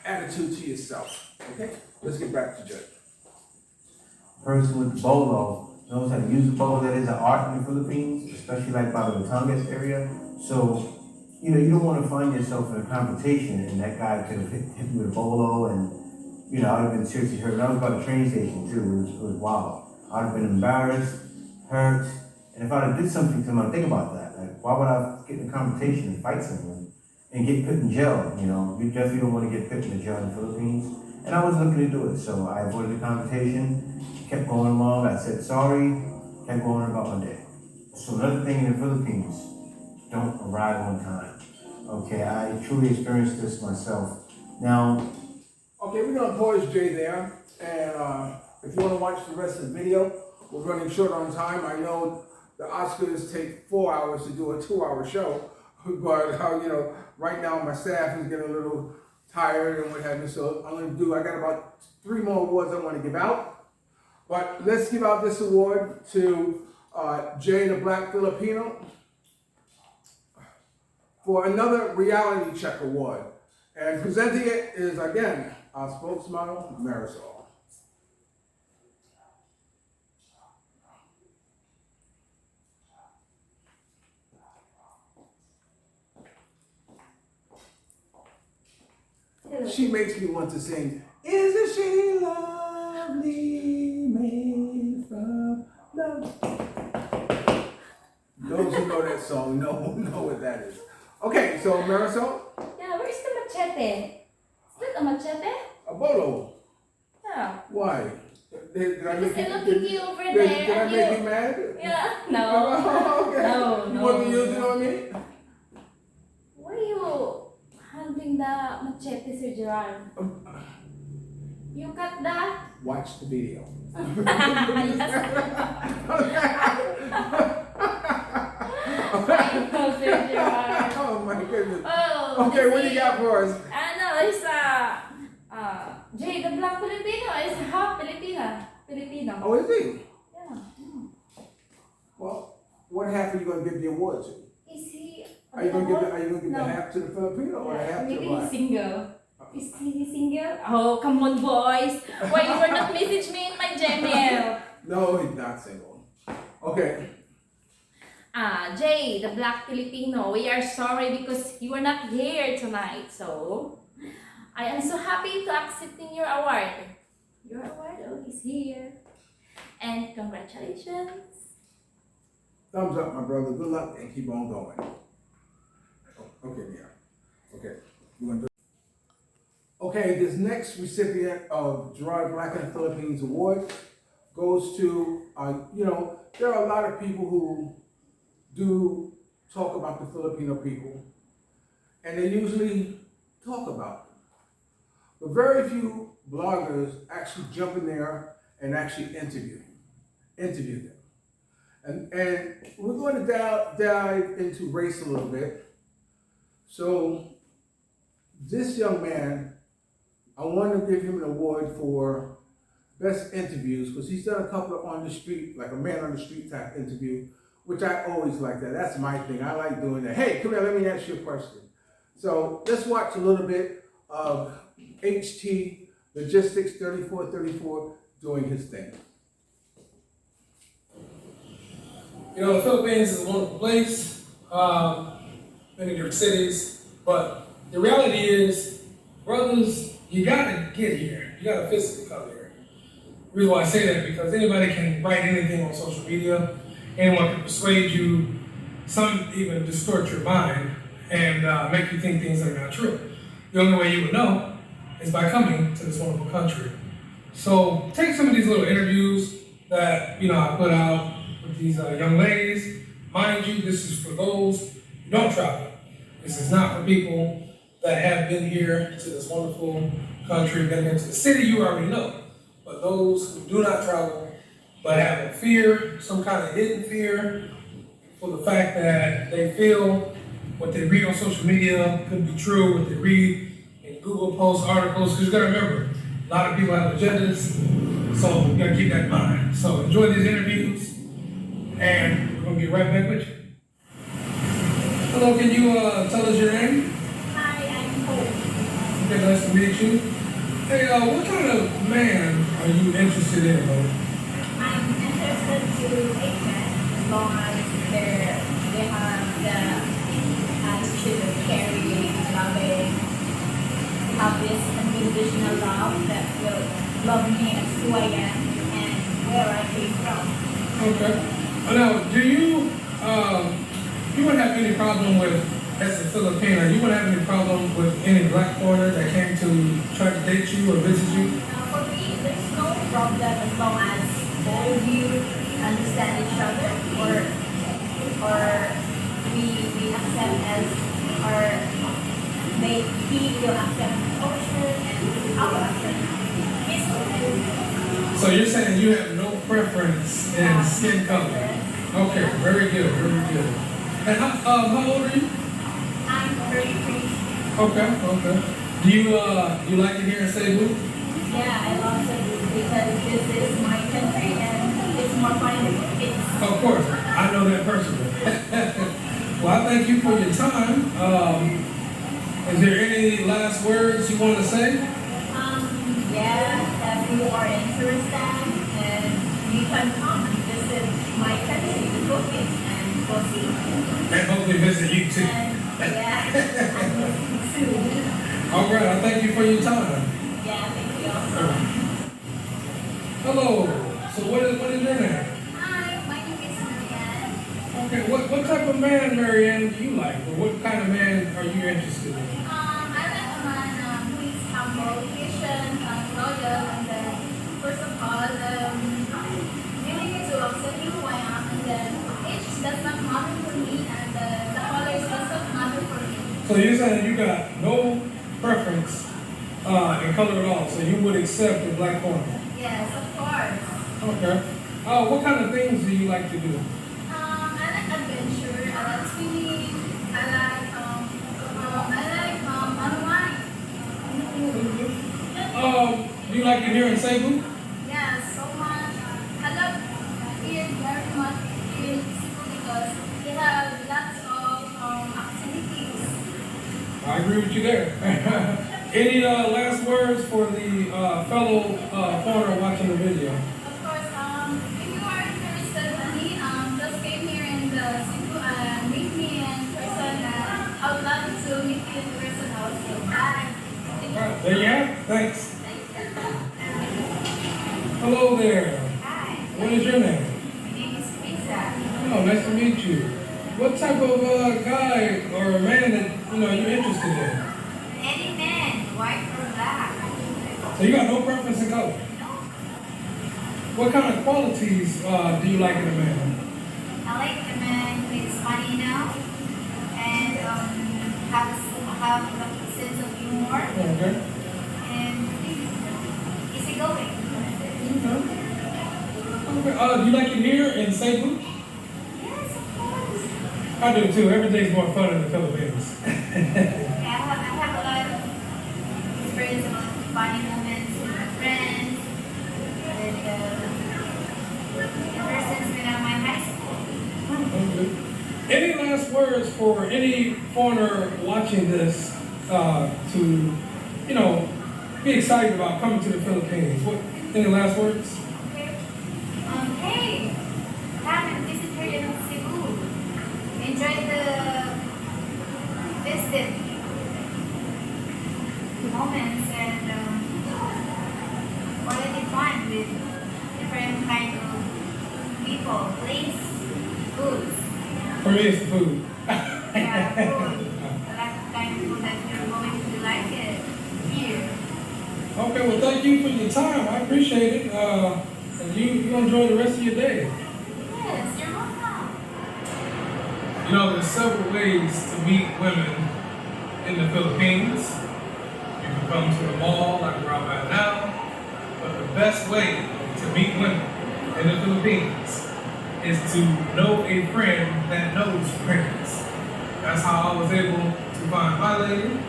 attitude to yourself. Okay, let's get back to Judge. Person with the bolo knows how to use the bolo. That is an art in the Philippines, especially like by the Batangas area. So, you know, you don't want to find yourself in a confrontation and that guy could have hit you with a bolo and, you know, I would have been seriously hurt. And I was by the train station too, it was wild. I'd have been embarrassed, hurt, and if I'd have did something to him, I'd think about that. Like, why would I get in a confrontation and fight someone and get put in jail? You know, you definitely don't want to get put in jail in the Philippines. And I was looking to do it, so I avoided the confrontation, kept going along. I said sorry, kept going about my day. So another thing in the Philippines, don't arrive on time. Okay, I truly experienced this myself. Now, okay, we're gonna pause Jay there, and if you want to watch the rest of the video, we're running short on time. I know the Oscars take 4 hours to do a 2-hour show, but you know, right now my staff is getting a little tired and what have you. So I got about 3 more awards I want to give out. But let's give out this award to Jay the Black Filipino for another reality check award. And presenting it is again our spokesmodel, Marisol. She makes me want to sing, "Isn't she lovely, made from love?" Those who know that song know what that is. Okay, so Marisol? Yeah, where's the machete? Is that a machete? A bolo. Yeah. Why? Did I make Because you, I'm looking you over there. did I make you mad? Yeah, no. Okay. No, You no. want to use it on me? Why are you handling the machete, Sir Gerard? You cut that? Watch the video. I know, Sir Gerard. Oh my goodness. Oh, Okay, what do you got for us? Ano, it's Jay, the Black Filipino is half Filipino. Oh, is he? Yeah. Well, what half are you going to give the award to? Is he? Are you going to give No. the half to the Filipino or the half to the Maybe black? he's single. Is he single? Oh, come on, boys. Why you were not message me in my Gmail? No, he's not single. Okay. Jay, the Black Filipino, we are sorry because you are not here tonight. So, I am so happy to accepting your award. Your award is here. And congratulations. Thumbs up, my brother. Good luck and keep on going. Okay, yeah. Okay. We're gonna do. Okay, this next recipient of Gerard's Black in the Philippines Award goes to, there are a lot of people who do talk about the Filipino people, and they usually talk about them. But very few bloggers actually jump in there and actually interview them. And we're going to dive into race a little bit. So this young man, I want to give him an award for best interviews, because he's done a couple of on the street, like a man on the street type interview, which I always like that. That's my thing. I like doing that. Hey, come here, let me ask you a question. So let's watch a little bit of HT Logistics 3434 doing his thing. You know, the Philippines is a wonderful place, many different cities, but the reality is, brothers, you gotta get here. You gotta physically come here. The reason why I say that, because anybody can write anything on social media, anyone can persuade you, some even distort your mind and make you think things that are not true. The only way you would know is by coming to this wonderful country. So take some of these little interviews that, I put out with these young ladies. Mind you, this is for those who don't travel. This is not for people that have been here to this wonderful country, been here to the city, you already know. But those who do not travel, but have a fear, some kind of hidden fear, for the fact that they feel what they read on social media could be true, what they read in Google posts, articles, because you gotta remember, a lot of people have agendas, so you gotta keep that in mind. So enjoy these interviews, and we're gonna get right back with you. Hello, can you tell us your name? Hi, I'm Hope. Okay, nice to meet you. Hey, what kind of man are you interested in, Hope? I'm interested to a man as long as they have the attitude of caring, loving, have this unconditional love that will love me as who I am and where I came from. Okay. Now, do you wouldn't have any problem with, as a Filipino, you wouldn't have any problem with any black foreigner that came to try to date you or visit you? For me, there's no problem as long as all of you understand each other or we accept as our he will accept culture and I will accept his culture. So you're saying you have no preference in skin color? Okay, very good, very good. And how old are you? I'm 33. Okay. Do you like it here in Cebu? Yeah, I love Cebu because this is my country and it's more fun than kids. Of course, I know that personally. Well, I thank you for your time. Is there any last words you want to say? Yeah, if you are interested and you can come and visit my country, the Philippines, and go see. And hopefully visit you too. And soon. All right, I thank you for your time. Yeah, thank you also. Hello. So what is your name? Hi, my name is Marianne. Okay, what type of man, Marianne, do you like? Or what kind of man are you interested in? I like a man who is humble, patient, loyal, and then first of all, willing to accept who I am, and then age does not matter for me, and the colors does not matter for me. So you're saying you got no preference in color at all, so you would accept a black foreigner? Yes, of course. Okay. What kind of things do you like to do? I like adventure, I like swimming, I like unwind. Do you like it here in Cebu? Yeah, so much. I love here very much here in school because they have lots of activities. I agree with you there. Any last words for the fellow foreigner watching the video? Of course, if you are interested in me, just came here in the Cebu and meet me in person. I would love to meet you in person also. Bye. All right, there you have it. Thanks. Hello there. Hi. What is your name? My name is Pizza. Oh, nice to meet you. What type of guy or man that you're interested in? Any man, white or black. So you got no preference in color? No. What kind of qualities do you like in a man? I like the man who is funny enough and have a sense of humor Okay. and easygoing. Okay. Do you like it here in St. Louis? Yes, of course. I do too. Everything's more fun in the Philippines. Yeah, I have a lot of experience about funny moments with my friends and ever since when I'm in high school. Okay. Any last words for any foreigner watching this to, be excited about coming to the Philippines? Any last words? Okay. Hey, come and visit here in Cebu. Enjoy the visit moments and quality time with different kind of people, place, foods. For me, it's the food. Yeah, food. I like the kind of food that you're going to like it here. Okay, well, thank you for your time. I appreciate it. And you enjoy the rest of your day. Yes, you're welcome. There's several ways to meet women in the Philippines. You can come to the mall like we're out right now. But the best way to meet women in the Philippines is to know a friend that knows friends. That's how I was able to find my lady.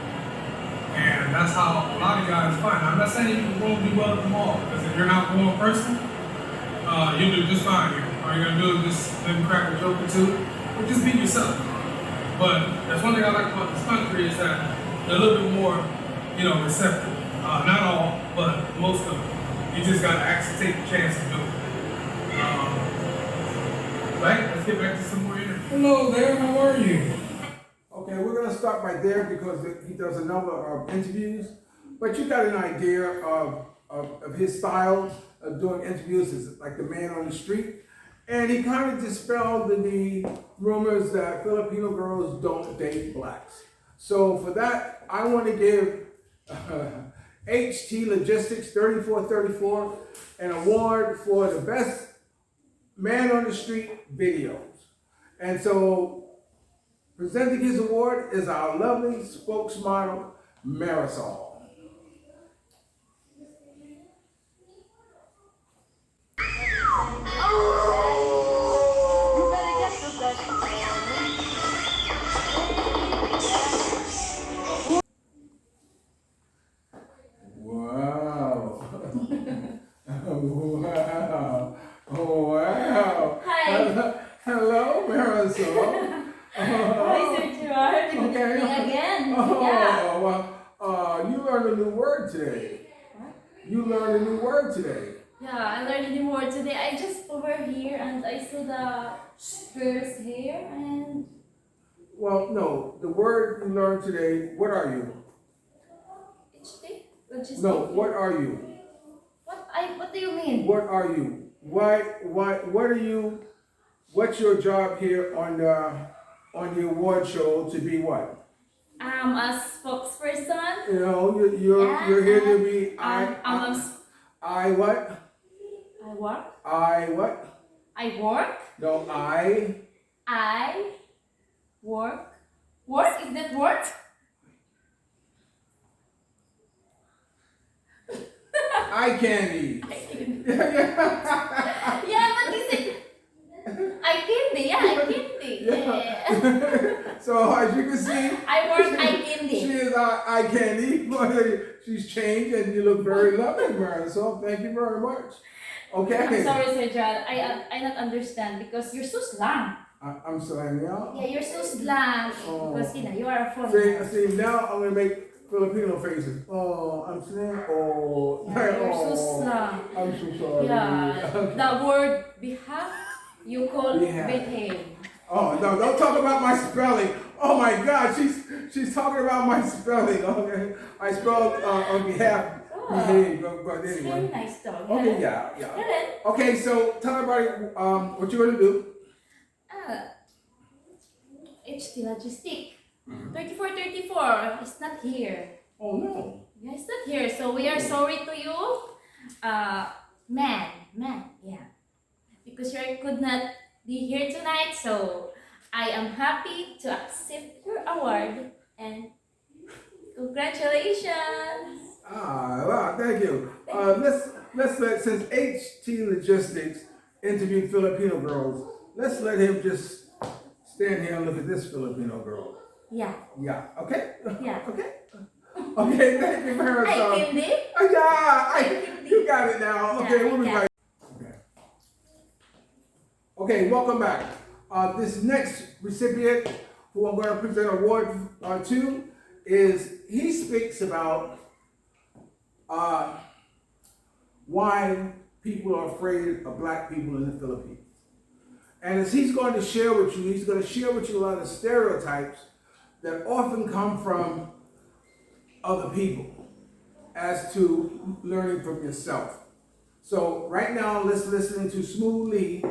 And that's how a lot of guys find. I'm not saying you won't do well at the mall, because if you're an outgoing person, you'll do just fine here. All you're gonna do is just maybe crack a joke or two, or just be yourself. But that's one thing I like about this country is that they're a little bit more, receptive. Not all, but most of them. You just gotta actually take the chance to do it. Right, let's get back to some more interviews. Hello there, how are you? Okay, we're gonna stop right there because he does a number of interviews, but you got an idea of his style of doing interviews is like the man on the street, and he kind of dispelled the rumors that Filipino girls don't date blacks. So for that, I want to give HT Logistics 3434 an award for the best man on the street videos. And so presenting his award is our lovely spokesmodel, Marisol. Wow. Wow. Wow. Hi. Hello, Marisol. Hi, Sir Gerard. Okay. Me again. Oh, Yeah. well, you learned a new word today. What? You learned a new word today. Yeah, I learned a new word today. I just over here and I saw the spurs here and Well, no, the word you learned today, what are you? logistic. No, what are you? What do you mean? What are you? What are you? What's your job here on the award show to be what? I'm a spokesperson. You're here to be I what? I work. I what? I work. No, I work. Work? Is that word? eye candy. Yeah, but you said I candy. Yeah, I candy. Yeah. So as you can see, I work eye candy. She is our eye candy. She's changed and you look very lovely, Mara. So thank you very much. Okay. I'm sorry, Sir Gerard. I not understand because you're so slang. I'm sorry, now. Yeah, you're so slang because you are a foreigner. See, now I'm gonna make Filipino faces. Oh, I'm saying, oh, Yeah, you're so slang. I'm so sorry. Yeah, the word behave, you call behave. Oh no! Don't talk about my spelling. Oh my God, she's talking about my spelling. Okay, I spelled on behalf. Behave, but anyway. It's very nice though. Okay, yeah. Okay, so tell everybody what you're gonna do. HT Logistic. 3434. It's not here. Oh no. Yeah, it's not here. So we are sorry to you, man. man, yeah. Because you could not be here tonight, so I am happy to accept your award and congratulations. Wow, thank you. Let's let, since HT Logistics interviewed Filipino girls, let's let him just stand here and look at this Filipino girl. Yeah. Yeah. Okay. Yeah. Okay. Okay. Thank you very much. Hi, Kimby. You got it now. Okay. We'll be right. Okay. Okay. Welcome back. This next recipient, who I'm going to present an award to, he speaks about why people are afraid of black people in the Philippines. And as he's going to share with you, he's going to share with you a lot of stereotypes that often come from other people as to learning from yourself. So right now, let's listen to Smooth Lee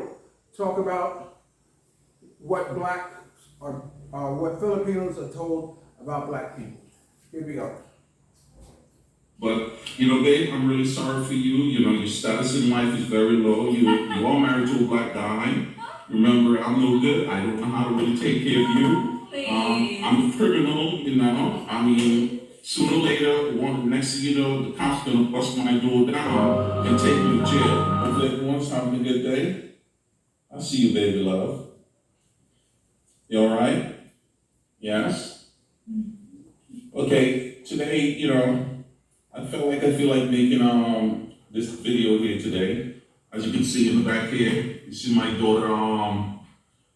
talk about what what Filipinos are told about black people. Here we go. But, babe, I'm really sorry for you. Your status in life is very low. You are married to a black guy. Remember, I'm no good. I don't know how to really take care of you. I'm a criminal, I mean, sooner or later, next thing you know, the cops gonna bust my door down and take me to jail. Hopefully everyone's having a good day. I see you, baby love. You all right? Yes? Okay, today, I feel like making this video here today. As you can see in the back here, you see my daughter,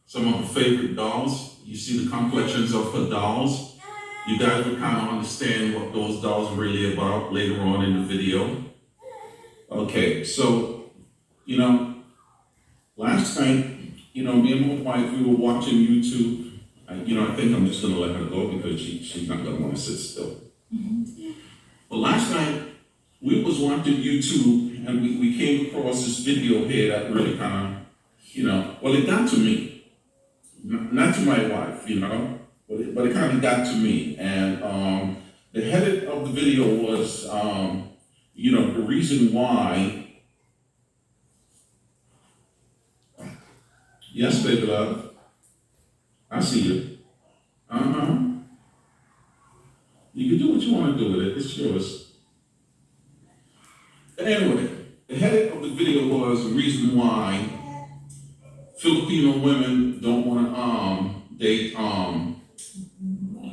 some of her favorite dolls. You see the complexions of her dolls. You guys will kind of understand what those dolls are really about later on in the video. Okay, so, last night, me and my wife, we were watching YouTube. I think I'm just gonna let her go because she's not gonna want to sit still. But last night, we was watching YouTube and we came across this video here that really kind of, well, it got to me. Not to my wife, but it kind of got to me. And the head of the video was, the reason why. Yes, baby love. I see you. You can do what you want to do with it. It's yours. Anyway, the head of the video was the reason why Filipino women don't want to date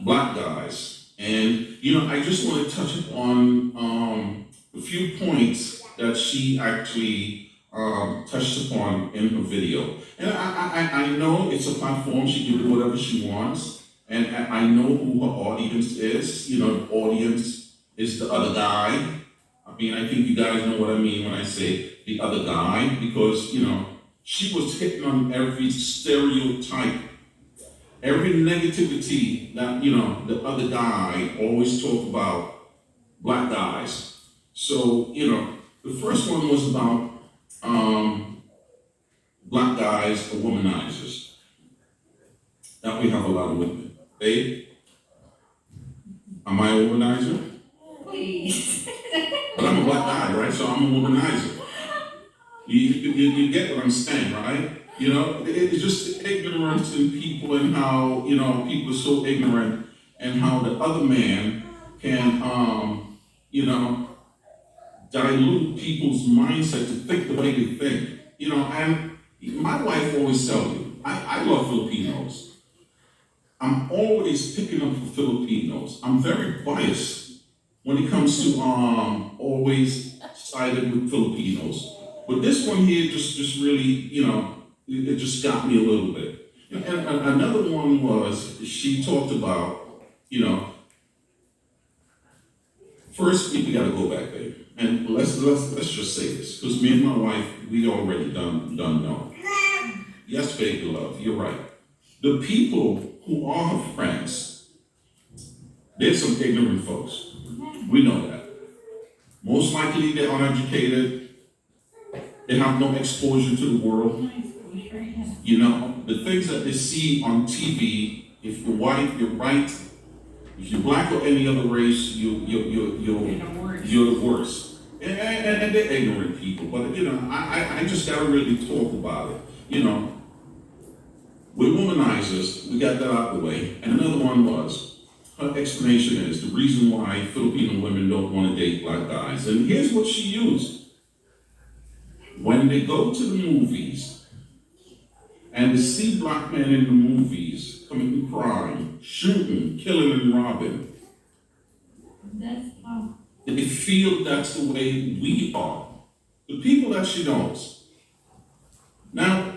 black guys. And I just want to touch on a few points that she actually touched upon in her video. And I know it's a platform, she can do whatever she wants. And I know who her audience is. The audience is the other guy. I mean, I think you guys know what I mean when I say the other guy, because, she was hitting on every stereotype, every negativity that, the other guy always talked about black guys. So, the first one was about black guys are womanizers. Now we have a lot of women. Babe, am I a womanizer? Please. But I'm a black guy, right? So I'm a womanizer. You get what I'm saying, right? It's just ignorance in people and how, people are so ignorant and how the other man can, dilute people's mindset to think the way they think. And my wife always tells me, I love Filipinos. I'm always picking up for Filipinos. I'm very biased when it comes to always siding with Filipinos. But this one here just really, it just got me a little bit. And another one was, she talked about, first we gotta go back, babe. And let's just say this, because me and my wife, we already done know. Yes, baby love, you're right. The people who are her friends, they're some ignorant folks. We know that. Most likely they're uneducated. They have no exposure to the world. The things that they see on TV, if you're white, you're right. If you're black or any other race, you're the worst. And they're ignorant people, but you know, I just gotta really talk about it. You know, we're womanizers, we got that out of the way. And another one was, her explanation is the reason why Filipino women don't want to date black guys. And here's what she used. When they go to the movies and they see black men in the movies committing crime, shooting, killing, and robbing, That's how. they feel that's the way we are. The people that she knows. Now,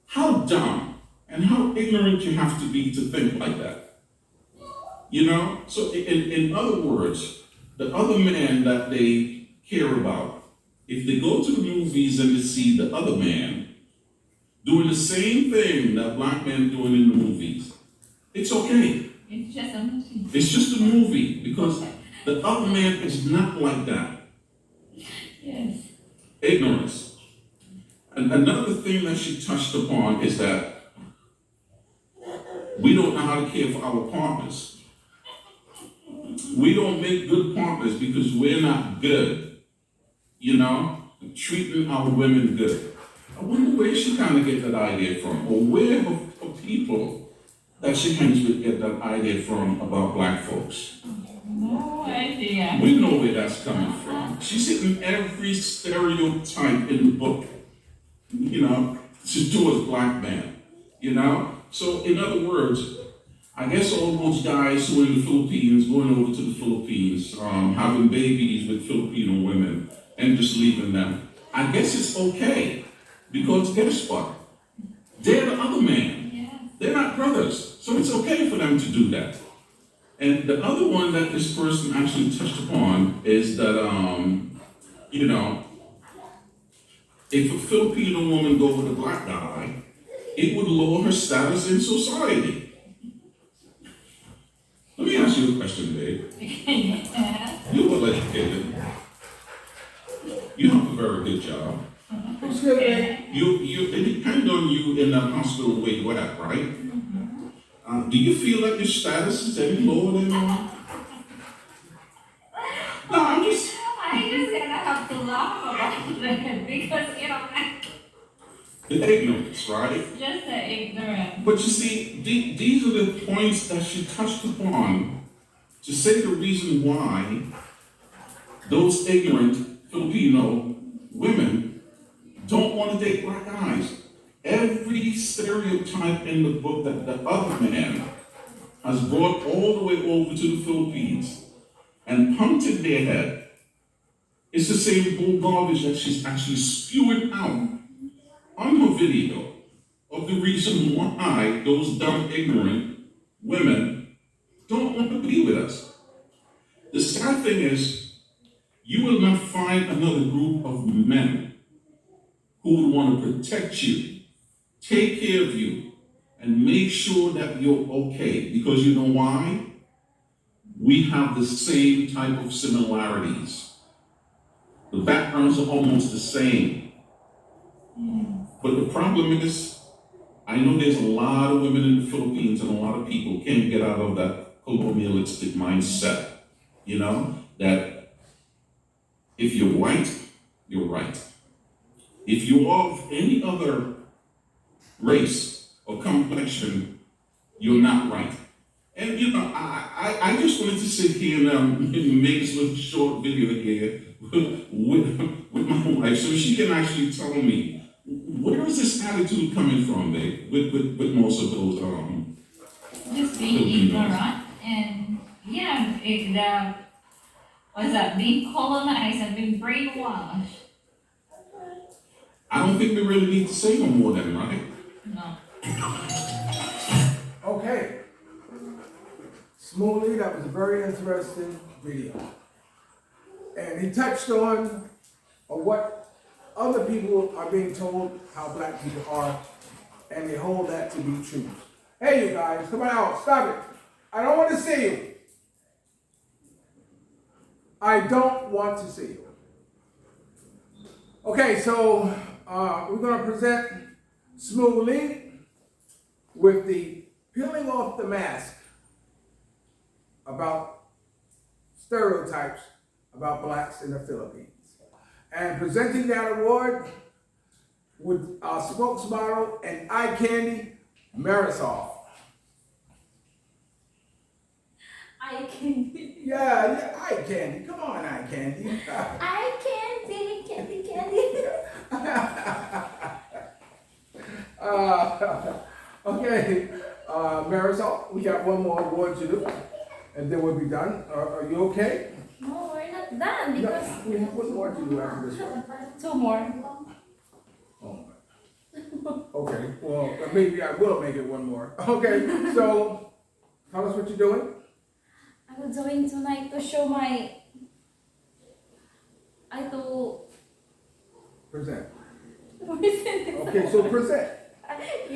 how dumb and how ignorant you have to be to think like that. You know? So in other words, the other man that they care about, if they go to the movies and they see the other man doing the same thing that black men doing in the movies, it's okay. It's just a movie. It's just a movie because the other man is not like that. Yes. Ignorance. And another thing that she touched upon is that we don't know how to care for our partners. We don't make good partners because we're not good, you know, treating our women good. I wonder where she kind of get that idea from, or where are people that she hangs with get that idea from about black folks. No idea. We know where that's coming from. She's hitting every stereotype in the book, you know, towards black men, you know? So in other words, I guess all those guys who are in the Philippines, going over to the Philippines, having babies with Filipino women and just leaving them, I guess it's okay. Because guess what? They're the other man. Yes. They're not brothers. So it's okay for them to do that. And the other one that this person actually touched upon is that, you know, if a Filipino woman go with a black guy, it would lower her status in society. Let me ask you a question, babe. You're well educated. You have a very good job. Excuse me. They depend on you in the hospital where you're at, right? Do you feel like your status is any lower than No, I'm just... I just gonna have to laugh about that because, you know, The ignorance, right? just the ignorance. But you see, these are the points that she touched upon to say the reason why those ignorant Filipino women don't want to date black guys. Every stereotype in the book that the other man has brought all the way over to the Philippines and pumped in their head, it's the same bull garbage that she's actually spewing out on her video of the reason why those dumb, ignorant women don't want to be with us. The sad thing is, you will not find another group of men who would want to protect you, take care of you, and make sure that you're okay. Because you know why? We have the same type of similarities. The backgrounds are almost the same. But the problem is, I know there's a lot of women in the Philippines and a lot of people can't get out of that colonialistic mindset, you know, that if you're white, you're right. If you're of any other race or complexion, you're not right. And you know, I just wanted to sit here and make this little short video here with my wife so she can actually tell me, where is this attitude coming from, babe, with most of those Just being ignorant and what's that? Being colonized and being brainwashed. I don't think we really need to say no more than, right? No. Okay. Smoothly, that was a very interesting video. And he touched on what other people are being told how black people are, and they hold that to be true. Hey, you guys, come on out, stop it. I don't want to see you. I don't want to see you. Okay, so we're going to present Smoothly with the peeling off the mask about stereotypes about blacks in the Philippines. And presenting that award with our spokesmodel and eye candy, Marisol. Eye candy. Yeah, eye candy. Come on, eye candy. Eye candy, candy. Okay, Marisol, we got one more award to do, and then we'll be done. Are you okay? No, we're not done because We have one more to do after this one. 2 more. Oh my. Okay, well, maybe I will make it one more. Okay, so tell us what you're doing. I was going tonight to show my. Present. Okay, Okay, so present. She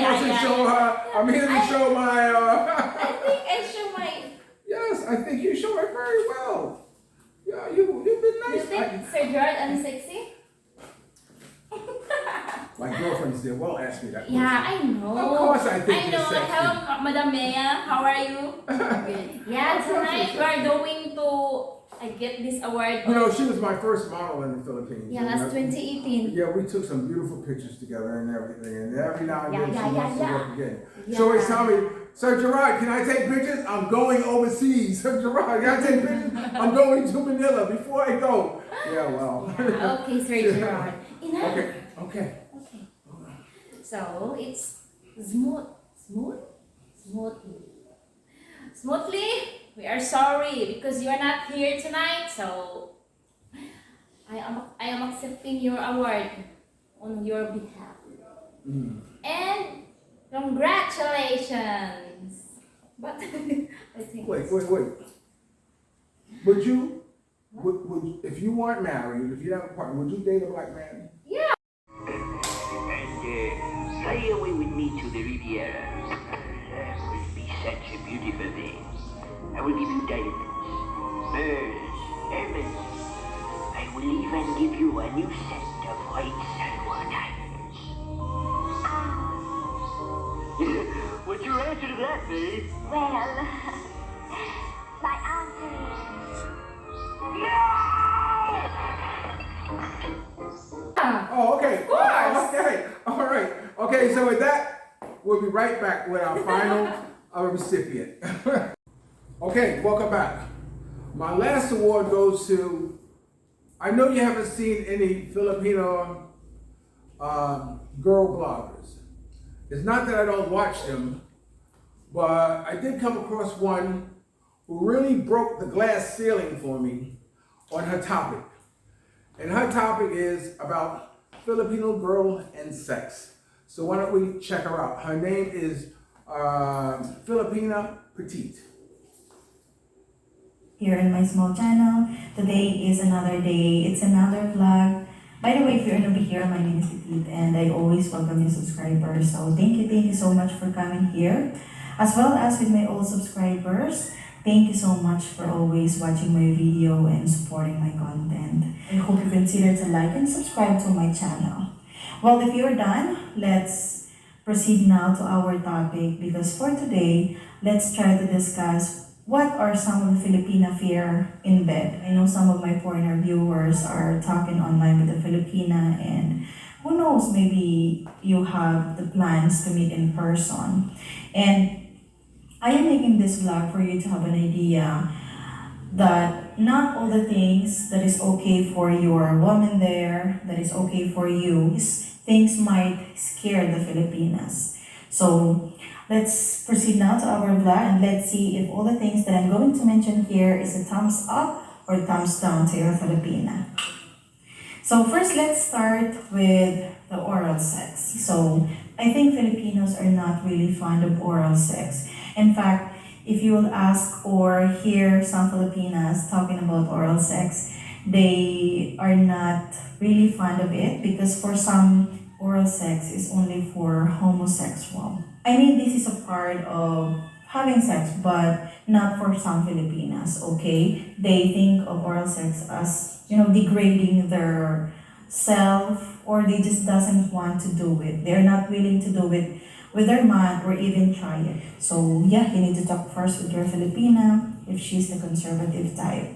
wants to show her. I'm here to show my. I think I show my. Yes, I think you show it very well. Yeah, you've been You nice. think Sir Gerard I'm sexy? My girlfriends did well ask me that question. Yeah, I know. Of course I think you're sexy. Hello, Madam Mea. How are you? Good. Yeah, tonight we're going to get this award. You know, she was my first model in the Philippines. Yeah, that's 2018. Yeah, we took some beautiful pictures together and everything. And every now and then she wants to work again. Yeah. She always tell me, Sir Gerard, can I take pictures? I'm going overseas. Sir Gerard, can I take pictures? I'm going to Manila before I go. Yeah, well. Okay, Sir Gerard. Enough. Okay. So it's smoothly. We are sorry because you are not here tonight. So I am accepting your award on your behalf. And congratulations. But I think. Wait. Would you, if you weren't married, if you didn't have a partner, would you date a black man? Yeah. And fly away with me to the Riviera. That will be such a beautiful day. I will give you diamonds, birds, diamonds. I will even give you a new set of white silver diamonds. What's your answer to that, babe? Well, my answer Oh, okay. Of course. Okay. All right. Okay, so with that, we'll be right back with our final recipient. Okay, welcome back. My last award goes to, I know you haven't seen any Filipino girl bloggers. It's not that I don't watch them, but I did come across one who really broke the glass ceiling for me on her topic. And her topic is about Filipino girl and sex. So why don't we check her out? Her name is Filipina Petite. Here in my small channel. Today is another day. It's another vlog. By the way, if you're new here, my name is Petite and I always welcome new subscribers. So thank you so much for coming here. As well as with my old subscribers, thank you so much for always watching my video and supporting my content. I hope you consider to like and subscribe to my channel. Well, if you're done, let's proceed now to our topic because for today, let's try to discuss what are some of the Filipina fear in bed. I know some of my foreigner viewers are talking online with the Filipina and who knows, maybe you have the plans to meet in person. And I am making this vlog for you to have an idea that not all the things that is okay for your woman there, that is okay for you, things might scare the Filipinas. So let's proceed now to our vlog and let's see if all the things that I'm going to mention here is a thumbs up or thumbs down to your Filipina. So first, let's start with the oral sex. So I think Filipinos are not really fond of oral sex. In fact, if you will ask or hear some Filipinas talking about oral sex, they are not really fond of it because for some, oral sex is only for homosexual. I mean, this is a part of having sex, but not for some Filipinas, okay? They think of oral sex as, degrading their self, or they just doesn't want to do it. They're not willing to do it with their man or even try it. So yeah, you need to talk first with your Filipina if she's the conservative type.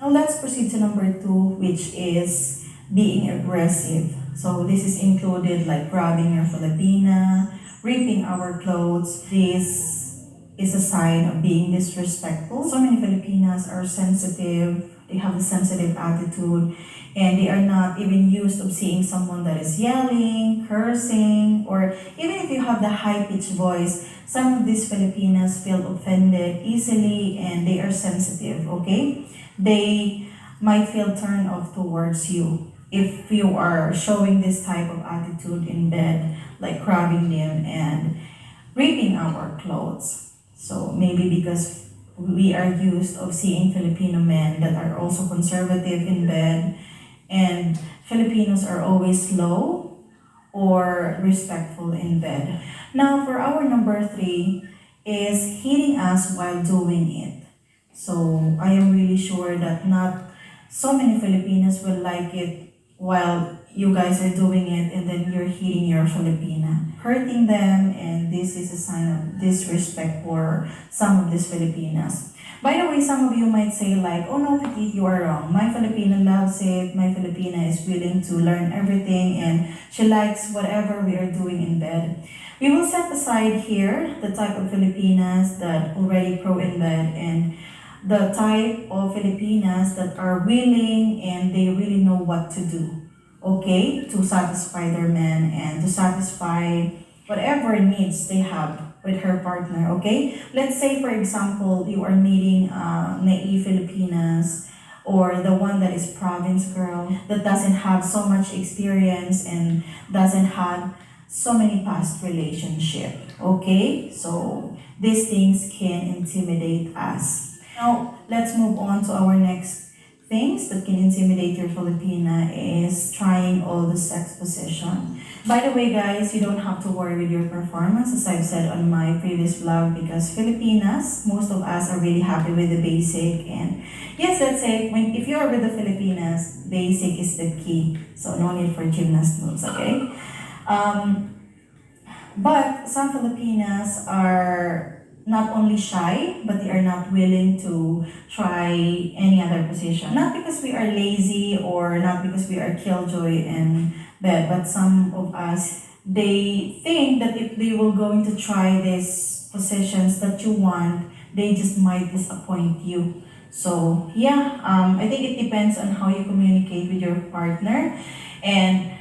Now let's proceed to number 2, which is being aggressive. So this is included like grabbing your Filipina, ripping our clothes. This is a sign of being disrespectful. So many Filipinas are sensitive, they have a sensitive attitude, and they are not even used of seeing someone that is yelling, cursing, or even if you have the high-pitched voice, some of these Filipinas feel offended easily and they are sensitive, okay? They might feel turned off towards you if you are showing this type of attitude in bed, like grabbing them and ripping our clothes. So maybe because we are used of seeing Filipino men that are also conservative in bed, and Filipinos are always slow or respectful in bed. Now for our number 3 is hitting us while doing it. So I am really sure that not so many Filipinos will like it while you guys are doing it and then you're hitting your Filipina, hurting them, and this is a sign of disrespect for some of these Filipinas. By the way, some of you might say like, oh no, Petite, you are wrong. My Filipina loves it. My Filipina is willing to learn everything and she likes whatever we are doing in bed. We will set aside here the type of Filipinas that already pro in bed and the type of Filipinas that are willing and they really know what to do, okay, to satisfy their man and to satisfy whatever needs they have with her partner, okay? Let's say, for example, you are meeting naive Filipinas or the one that is province girl that doesn't have so much experience and doesn't have so many past relationship, okay? So these things can intimidate us. Now, let's move on to our next things that can intimidate your Filipina is trying all the sex position. By the way, guys, you don't have to worry with your performance, as I've said on my previous vlog, because Filipinas, most of us are really happy with the basic. And yes, let's say, if you are with the Filipinas, basic is the key. So no need for gymnast moves, okay? But some Filipinas are not only shy, but they are not willing to try any other position. Not because we are lazy or not because we are killjoy in bed, but some of us, they think that if they will going to try these positions that you want, they just might disappoint you. So yeah, I think it depends on how you communicate with your partner and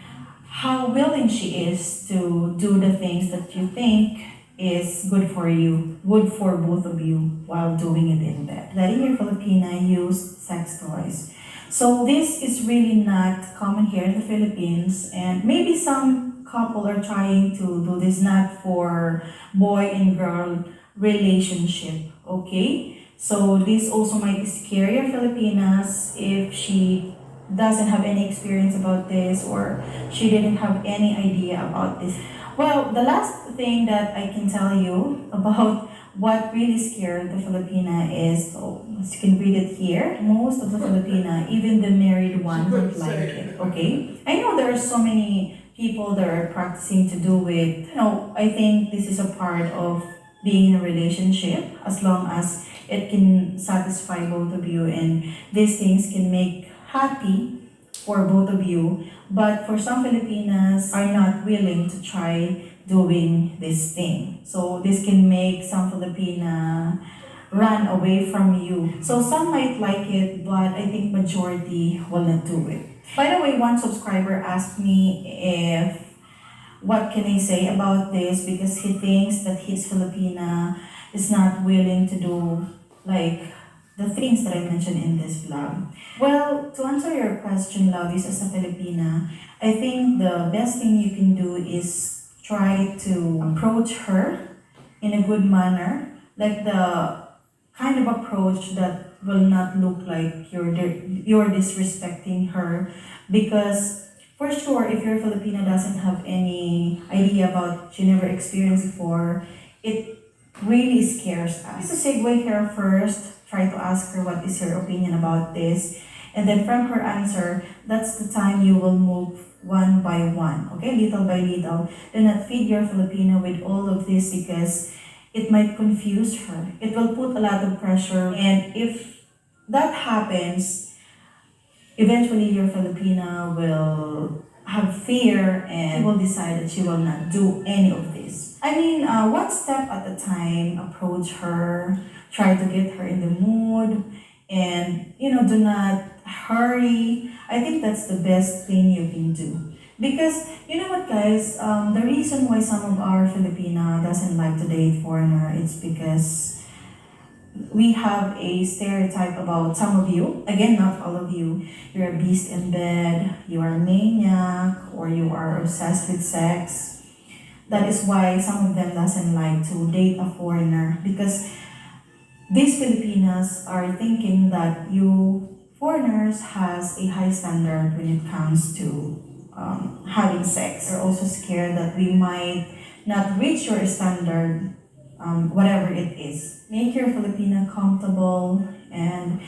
how willing she is to do the things that you think is good for you, good for both of you while doing it in bed. Letting your Filipina use sex toys. So this is really not common here in the Philippines, and maybe some couple are trying to do this not for boy and girl relationship, okay? So this also might scare your Filipinas if she doesn't have any experience about this or she didn't have any idea about this. Well, the last thing that I can tell you about what really scared the Filipina is, so as you can read it here, most of the Filipina, even the married one, don't like it, okay? I know there are so many people that are practicing to do it. I think this is a part of being in a relationship as long as it can satisfy both of you and these things can make happy for both of you. But for some Filipinas are not willing to try doing this thing. So this can make some Filipina run away from you. So some might like it, but I think majority will not do it. By the way, one subscriber asked me what can I say about this because he thinks that his Filipina is not willing to do like the things that I mentioned in this vlog. Well, to answer your question, lovies, as a Filipina, I think the best thing you can do is try to approach her in a good manner, like the kind of approach that will not look like you're disrespecting her, because for sure, if your Filipina doesn't have any idea about, she never experienced before, it really scares us. To segue here first, try to ask her what is her opinion about this. And then from her answer, that's the time you will move one by one, okay, little by little. Do not feed your Filipino with all of this because it might confuse her. It will put a lot of pressure, and if that happens, eventually your Filipina will have fear and will decide that she will not do any of this. I mean, one step at a time, approach her, try to get her in the mood, and do not hurry. I think that's the best thing you can do. Because you know what, guys, the reason why some of our Filipina doesn't like to date foreigner, it's because we have a stereotype about some of you. Again, not all of you. You're a beast in bed, you are a maniac, or you are obsessed with sex. That is why some of them doesn't like to date a foreigner, because these Filipinas are thinking that you foreigners has a high standard when it comes to having sex. They're also scared that we might not reach your standard, whatever it is. Make your Filipina comfortable, and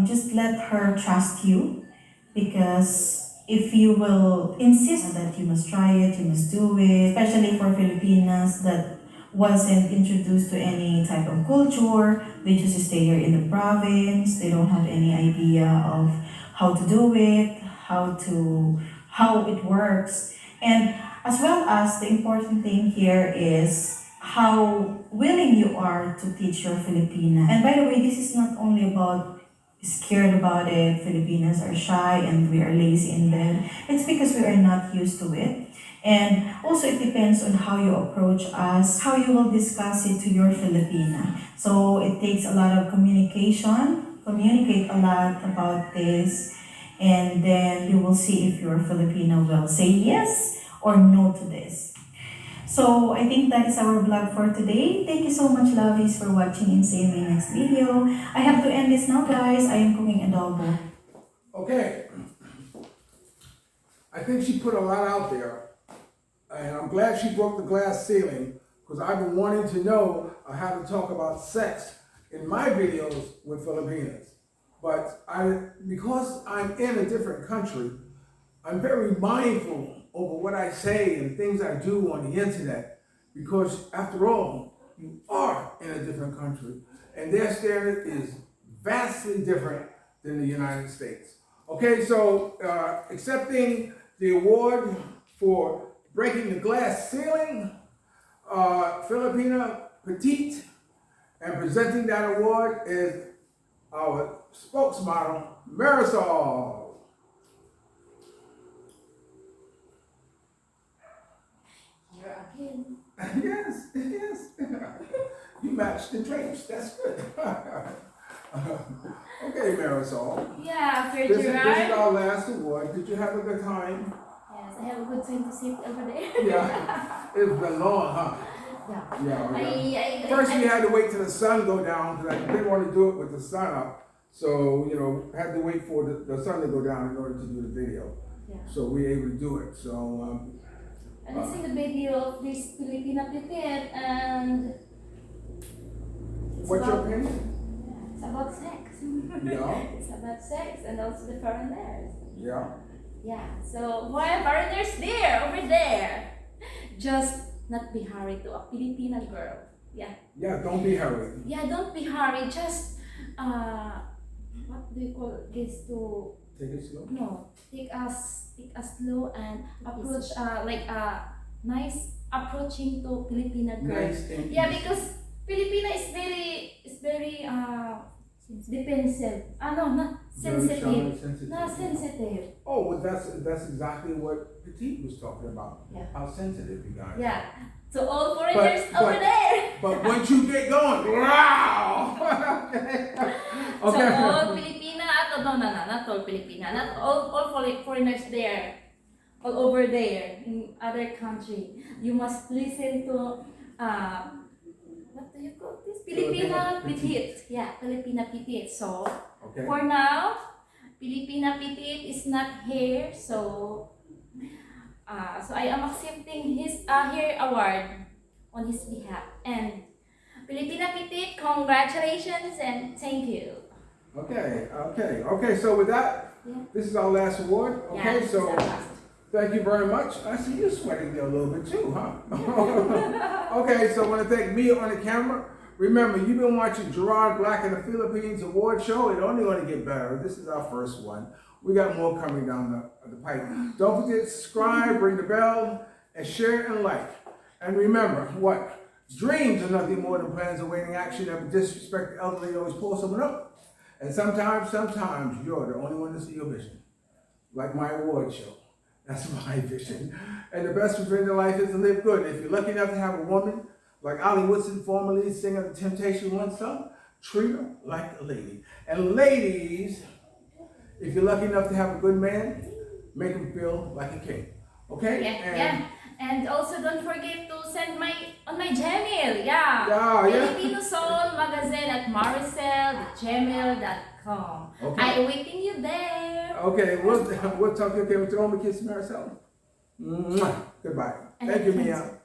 just let her trust you, because if you will insist that you must try it, you must do it, especially for Filipinas that wasn't introduced to any type of culture, they just stay here in the province, they don't have any idea of how to do it, how it works. And as well as the important thing here is how willing you are to teach your Filipina. And by the way, this is not only about scared about it, Filipinas are shy and we are lazy in bed. It's because we are not used to it. And also it depends on how you approach us, how you will discuss it to your Filipina. So it takes a lot of communication, communicate a lot about this, and then you will see if your Filipino will say yes or no to this. So I think that is our vlog for today. Thank you so much, lovies, for watching, and see you in my next video. I have to end this now, guys. I am cooking adobo. Okay. I think she put a lot out there. And I'm glad she broke the glass ceiling, because I've been wanting to know how to talk about sex in my videos with Filipinas. But because I'm in a different country, I'm very mindful over what I say and things I do on the internet, because after all, you are in a different country and their standard is vastly different than the United States. Okay, so accepting the award for breaking the glass ceiling, Filipina Petite, and presenting that award is our spokesmodel, Marisol. Here again. Yes, yes. You matched the drapes, that's good. Okay, Marisol. Yeah, Sir This is Gerard. our last award. Did you have a good time? Yes, I have a good time to sit over there. Yeah, it's been long, huh? Yeah. First, we had to wait till the sun go down, because I didn't want to do it with the sun up. So, had to wait for the sun to go down in order to do the video. Yeah. So we were able to do it. So, And I see the video of this Filipina Petite, and what's your opinion? It's about sex. Yeah. It's about sex and also the foreigners. Yeah. Yeah. So why foreigners there, over there? Just not be hurried to a Filipina girl. Yeah. Yeah, don't be hurried. Yeah, don't be hurried. Just what do you call this, to Take it slow. no, take us slow and approach like nice approaching to Filipina girl. Nice and Yeah, easy. because Filipina is very defensive. No, not Very shy, sensitive. sensitive. Not sensitive. Oh, well, that's exactly what Petite was talking about. Yeah. How sensitive you guys. Yeah. So all foreigners But- over there. But once you get going, wow! Okay. So all Filipina, not all Filipina, not all foreigners there, all over there in other country. You must listen to what do you call this? Filipina Petite. Yeah, Filipina Petite. So Okay. for now, Filipina Petite is not here. So I am accepting his here award on his behalf. And Filipina Petite, congratulations and thank you. Okay. So with that, this is our last award. Okay, so thank you very much. I see you sweating there a little bit too, huh? Okay, so I want to thank Mia on the camera. Remember, you've been watching Gerard Black in the Philippines award show. It's only going to get better. This is our first one. We got more coming down the pipe. Don't forget to subscribe, ring the bell, and share and like. And remember, what? Dreams are nothing more than plans awaiting action. Never disrespect the elderly, always pull someone up. And sometimes you're the only one to see your vision. Like my award show. That's my vision. And the best vision in life is to live good. If you're lucky enough to have a woman, like Ali Woodson, formerly singer of the Temptation once sung, treat her like a lady. And ladies, if you're lucky enough to have a good man, make him feel like a king. Okay? Yeah. And also don't forget to send my Gmail. Filipino Soul Magazine at maricel@gmail.com. Okay. I'm waiting you there. Okay, we'll talk to you again. Throw him a kiss, Maricel. Goodbye. Thank you, Mia.